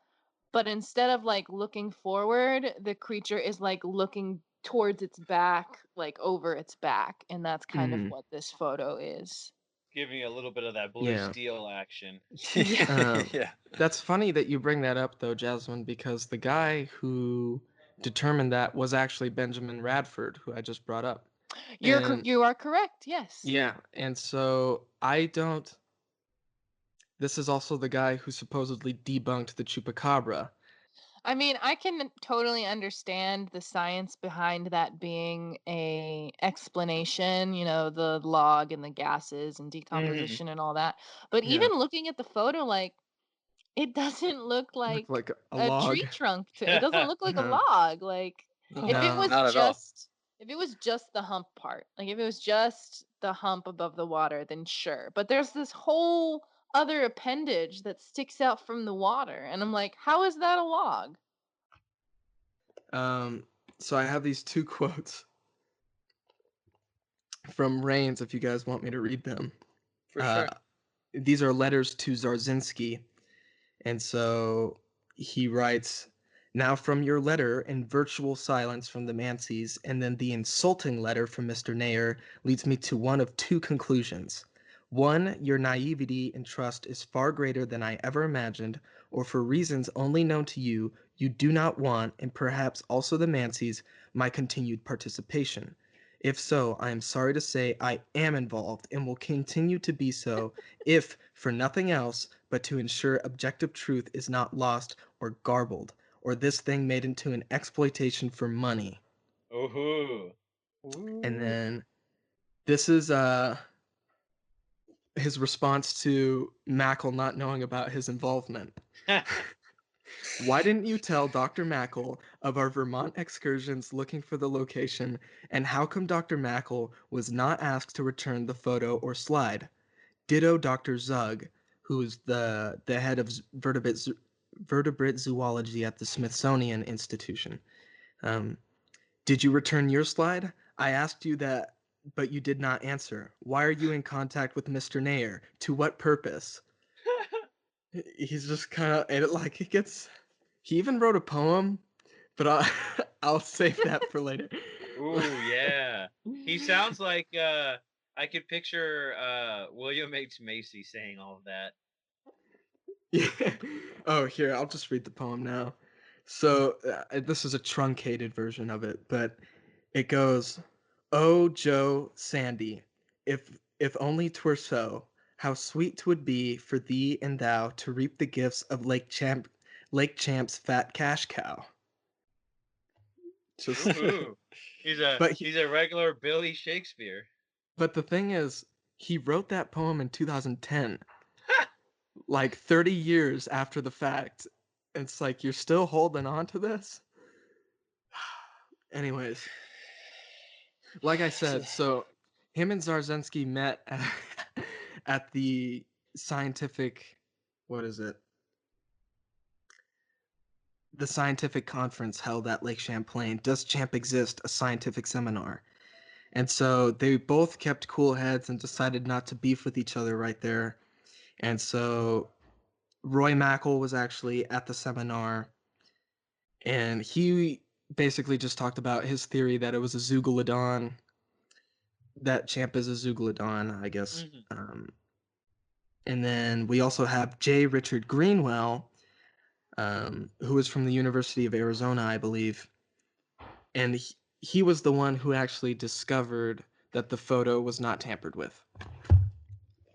but instead of like looking forward, the creature is like looking towards its back, like over its back, and that's kind of what this photo is. Giving you a little bit of that blue Yeah. steel action. Yeah. Yeah. That's funny that you bring that up, though, Jasmine, because the guy who determined that was actually Benjamin Radford, who I just brought up. You are correct. Yes. Yeah, and so this is also the guy who supposedly debunked the chupacabra. I mean, I can totally understand the science behind that being a explanation, the log and the gases and decomposition and all that. But Yeah. even looking at the photo, like, it doesn't look Look like like a a log. tree trunk. It doesn't look like a No. log. Like, if it No. was Not at all. if it was just the hump part, like if it was just the hump above the water, then sure. But there's this whole other appendage that sticks out from the water, and I'm like, how is that a log? So I have these two quotes from Rains, if you guys want me to read them. For sure. These are letters to Zarzinski. And so he writes, now from your letter and virtual silence from the Mansies, and then the insulting letter from Mr. Nair leads me to one of two conclusions. One, your naivety and trust is far greater than I ever imagined, or for reasons only known to you, you do not want, and perhaps also the Mansies, my continued participation. If so, I am sorry to say I am involved and will continue to be so, if for nothing else but to ensure objective truth is not lost or garbled, or this thing made into an exploitation for money. Ooh. And then this is his response to Mackle not knowing about his involvement. Why didn't you tell Dr. Mackle of our Vermont excursions looking for the location, and how come Dr. Mackle was not asked to return the photo or slide? Ditto Dr. Zug, who is the head of vertebrate zoology at the Smithsonian Institution. Did you return your slide? I asked you that, but you did not answer. Why are you in contact with Mr. Nair? To what purpose? He's just kind of, and he even wrote a poem, but I'll save that for later. Ooh, yeah. He sounds like I could picture William H. Macy saying all of that. Yeah. Oh, here, I'll just read the poem now. So, this is a truncated version of it, but it goes, "Oh, Joe Sandy, if only 'twere so, how sweet 'twould be for thee and thou to reap the gifts of Lake Champ's fat cash cow." Just, Ooh. He's a regular Billy Shakespeare. but the thing is, he wrote that poem in 2010. Like 30 years after the fact. It's like you're still holding on to this. Anyways, like I said, so him and Zarzensky met at the scientific, what is it? The scientific conference held at Lake Champlain. Does Champ exist? A scientific seminar. And so they both kept cool heads and decided not to beef with each other right there. And so Roy Mackle was actually at the seminar, and he basically just talked about his theory that it was a zeuglodon, that Champ is a zeuglodon, I guess. Mm-hmm. And then we also have J. Richard Greenwell, who was from the University of Arizona, I believe. And he was the one who actually discovered that the photo was not tampered with.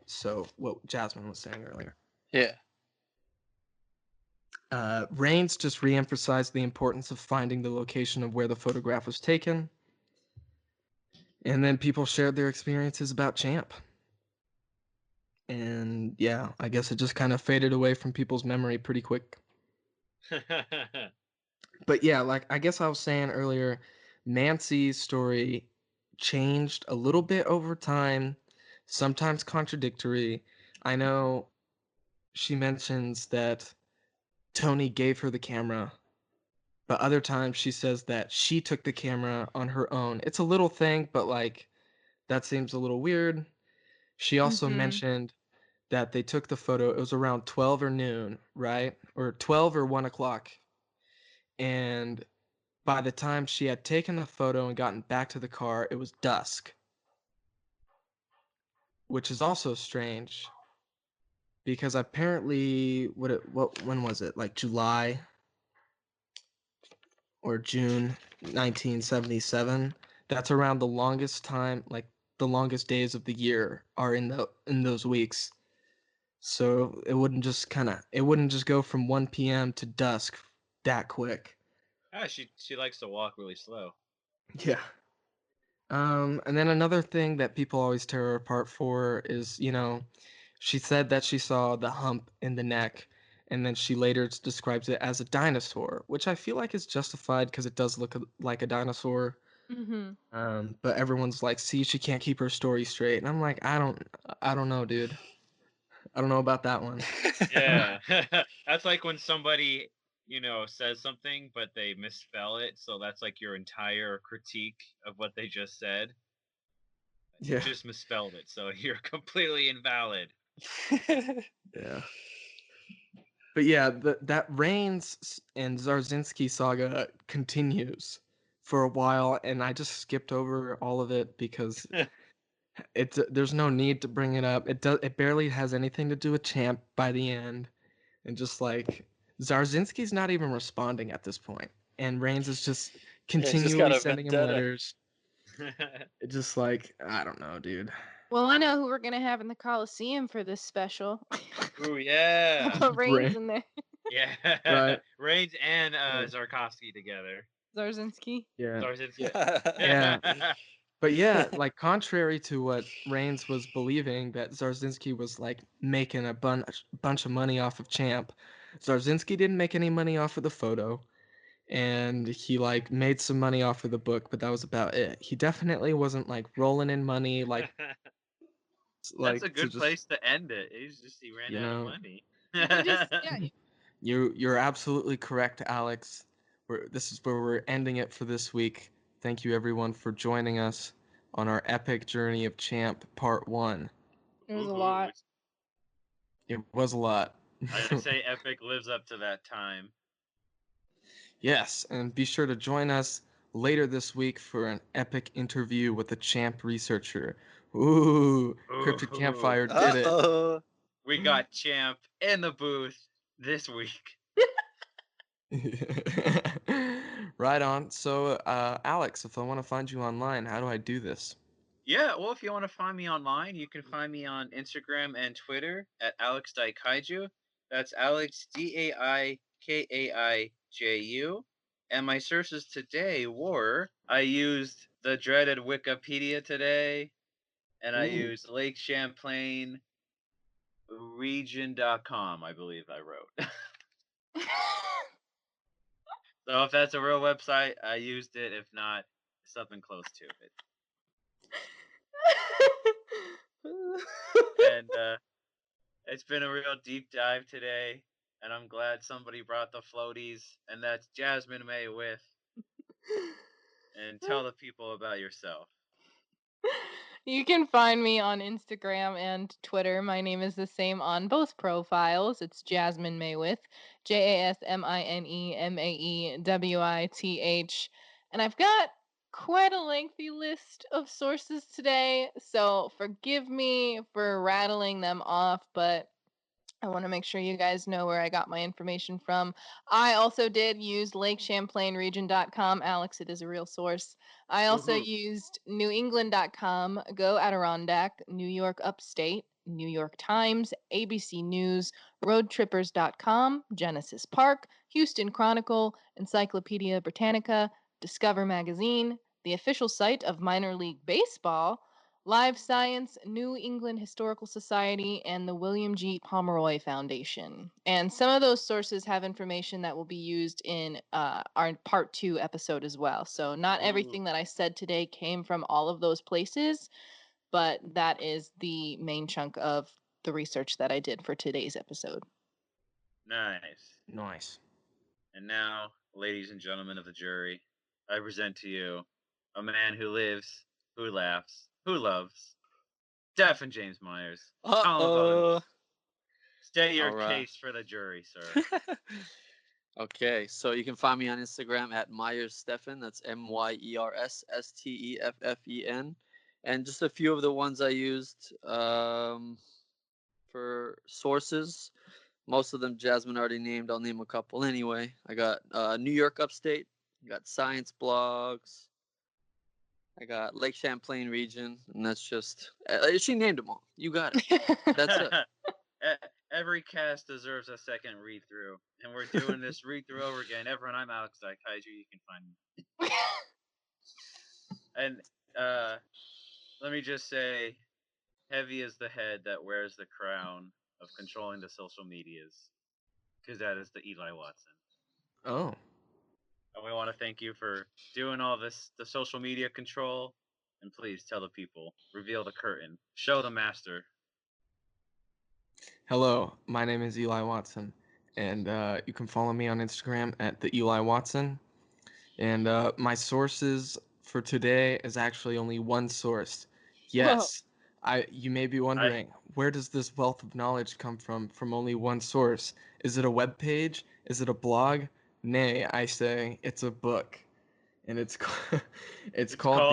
So, what Jasmine was saying earlier. Yeah. Rains just re-emphasized the importance of finding the location of where the photograph was taken. And then people shared their experiences about Champ. And yeah, I guess it just kind of faded away from people's memory pretty quick. But yeah, like I guess I was saying earlier, Mansi's story changed a little bit over time, sometimes contradictory. I know she mentions that Tony gave her the camera, but other times she says that she took the camera on her own. It's a little thing, but like that seems a little weird. She also mentioned that they took the photo. It was around 12 or noon, right? Or 12 or 1 o'clock. And by the time she had taken the photo and gotten back to the car, it was dusk. Which is also strange. Because apparently, when was it? Like July or June 1977? That's around the longest time, like the longest days of the year are in those weeks. So it wouldn't just go from 1 p.m. to dusk that quick. She likes to walk really slow. Yeah. And then another thing that people always tear her apart for is, she said that she saw the hump in the neck, and then she later describes it as a dinosaur, which I feel like is justified because it does look like a dinosaur. But everyone's like, see, she can't keep her story straight, and I'm like, I don't know, dude. I don't know about that one. Yeah. That's like when somebody, says something, but they misspell it. So that's like your entire critique of what they just said. You Yeah. just misspelled it. So you're completely invalid. Yeah. But yeah, that Reigns and Zarzinski saga continues for a while, and I just skipped over all of it because there's no need to bring it up. It barely has anything to do with Champ by the end, and just like Zarzinski's not even responding at this point, and Reigns is just continually sending him letters. It's just like, I don't know, dude. Well, I know who we're gonna have in the Coliseum for this special. Ooh, yeah. I'll put Reigns in there. Yeah. Right. Reigns and Zarkovsky together. Zarzinski. Yeah. Zarzinski. Yeah. But yeah, like contrary to what Reigns was believing that Zarzinski was like making a bunch of money off of Champ, Zarzinski didn't make any money off of the photo, and he like made some money off of the book, but that was about it. He definitely wasn't like rolling in money That's a to good just, place to end it. He ran you out of know. money. You're absolutely correct, Alex. This is where we're ending it for this week. Thank you everyone for joining us on our epic journey of Champ Part 1. It was a lot. It was a lot. I say Epic lives up to that time. Yes, and be sure to join us later this week for an epic interview with a Champ researcher. Ooh, Cryptid Campfire did it. We got Champ in the booth this week. Right on. So, Alex, if I want to find you online, how do I do this? Yeah, well, if you want to find me online, you can find me on Instagram and Twitter at Alex Daikaiju. That's Alex Daikaiju. And my sources today were I used the dreaded Wikipedia today, and I used Lake Champlain region.com, I believe I wrote. So if that's a real website, I used it. If not, something close to it. And it's been a real deep dive today, and I'm glad somebody brought the floaties, and that's Jasmine May with. And tell the people about yourself. You can find me on Instagram and Twitter. My name is the same on both profiles. It's Jasmine Maywith, JasmineMaewith. And I've got quite a lengthy list of sources today, so forgive me for rattling them off, but I want to make sure you guys know where I got my information from. I also did use LakeChamplainRegion.com. Alex, it is a real source. I also Woohoo. used NewEngland.com, Go Adirondack, New York Upstate, New York Times, ABC News, RoadTrippers.com, Genesis Park, Houston Chronicle, Encyclopedia Britannica, Discover Magazine, the official site of Minor League Baseball, Live Science, New England Historical Society, and the William G. Pomeroy Foundation. And some of those sources have information that will be used in our part 2 episode as well. So not everything that I said today came from all of those places, but that is the main chunk of the research that I did for today's episode. Nice. Nice. And now, ladies and gentlemen of the jury, I present to you a man who lives, who laughs, who loves, Stephen James Myers. Uh-oh. State your All right. case for the jury, sir. Okay, so you can find me on Instagram at Myers Stephen. That's MyerSSteffen. And just a few of the ones I used for sources. Most of them Jasmine already named. I'll name a couple anyway. I got New York Upstate. I got Science Blogs. I got Lake Champlain region, and that's just she named them all. You got it. That's it. Every cast deserves a second read through, and we're doing this read through over again. Everyone, I'm Alex Kaiju. You can find me. And let me just say, heavy is the head that wears the crown of controlling the social medias, because that is the Eli Watson. Oh. And we want to thank you for doing all this, the social media control, and please tell the people, reveal the curtain, show the master. Hello, my name is Eli Watson, and you can follow me on Instagram at the Eli Watson. And my sources for today is actually only one source. Yes, you may be wondering, where does this wealth of knowledge come from only one source? Is it a web page? Is it a blog? Nay, I say it's a book, and it's called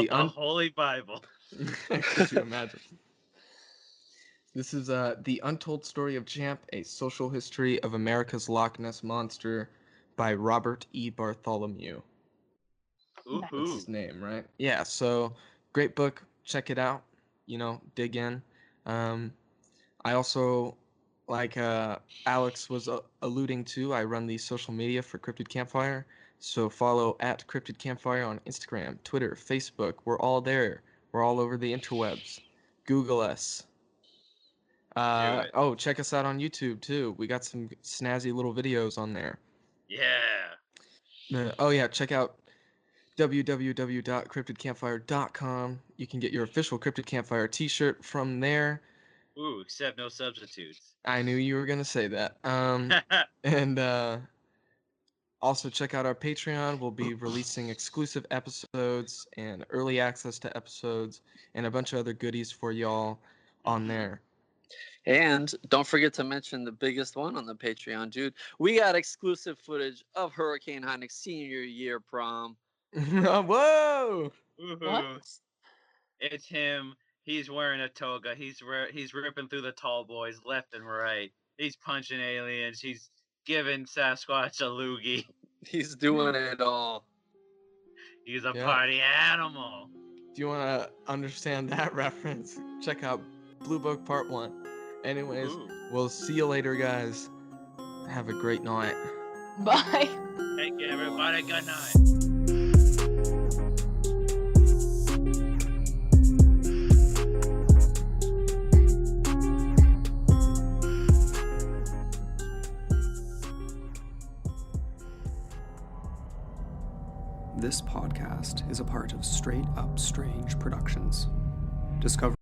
the Holy Bible. Could you imagine? This is The Untold Story of Champ, A Social History of America's Loch Ness Monster by Robert E. Bartholomew. That's his name, right? Yeah, so great book. Check it out. Dig in. I also, like Alex was alluding to, I run the social media for Cryptid Campfire. So follow at Cryptid Campfire on Instagram, Twitter, Facebook. We're all there. We're all over the interwebs. Google us. Check us out on YouTube too. We got some snazzy little videos on there. Yeah. Check out www.cryptidcampfire.com. You can get your official Cryptid Campfire t-shirt from there. Ooh, except no substitutes. I knew you were going to say that. And also check out our Patreon. We'll be releasing exclusive episodes and early access to episodes and a bunch of other goodies for y'all on there. And don't forget to mention the biggest one on the Patreon, dude. We got exclusive footage of Hurricane Heineck's senior year prom. Whoa! What? It's him. He's wearing a toga. He's ripping through the tall boys left and right. He's punching aliens. He's giving Sasquatch a loogie. He's doing it all. He's a party animal. Do you want to understand that reference? Check out Blue Book Part 1. Anyways, we'll see you later, guys. Have a great night. Bye. Thank you, everybody. Good night. This podcast is a part of Straight Up Strange Productions. Discover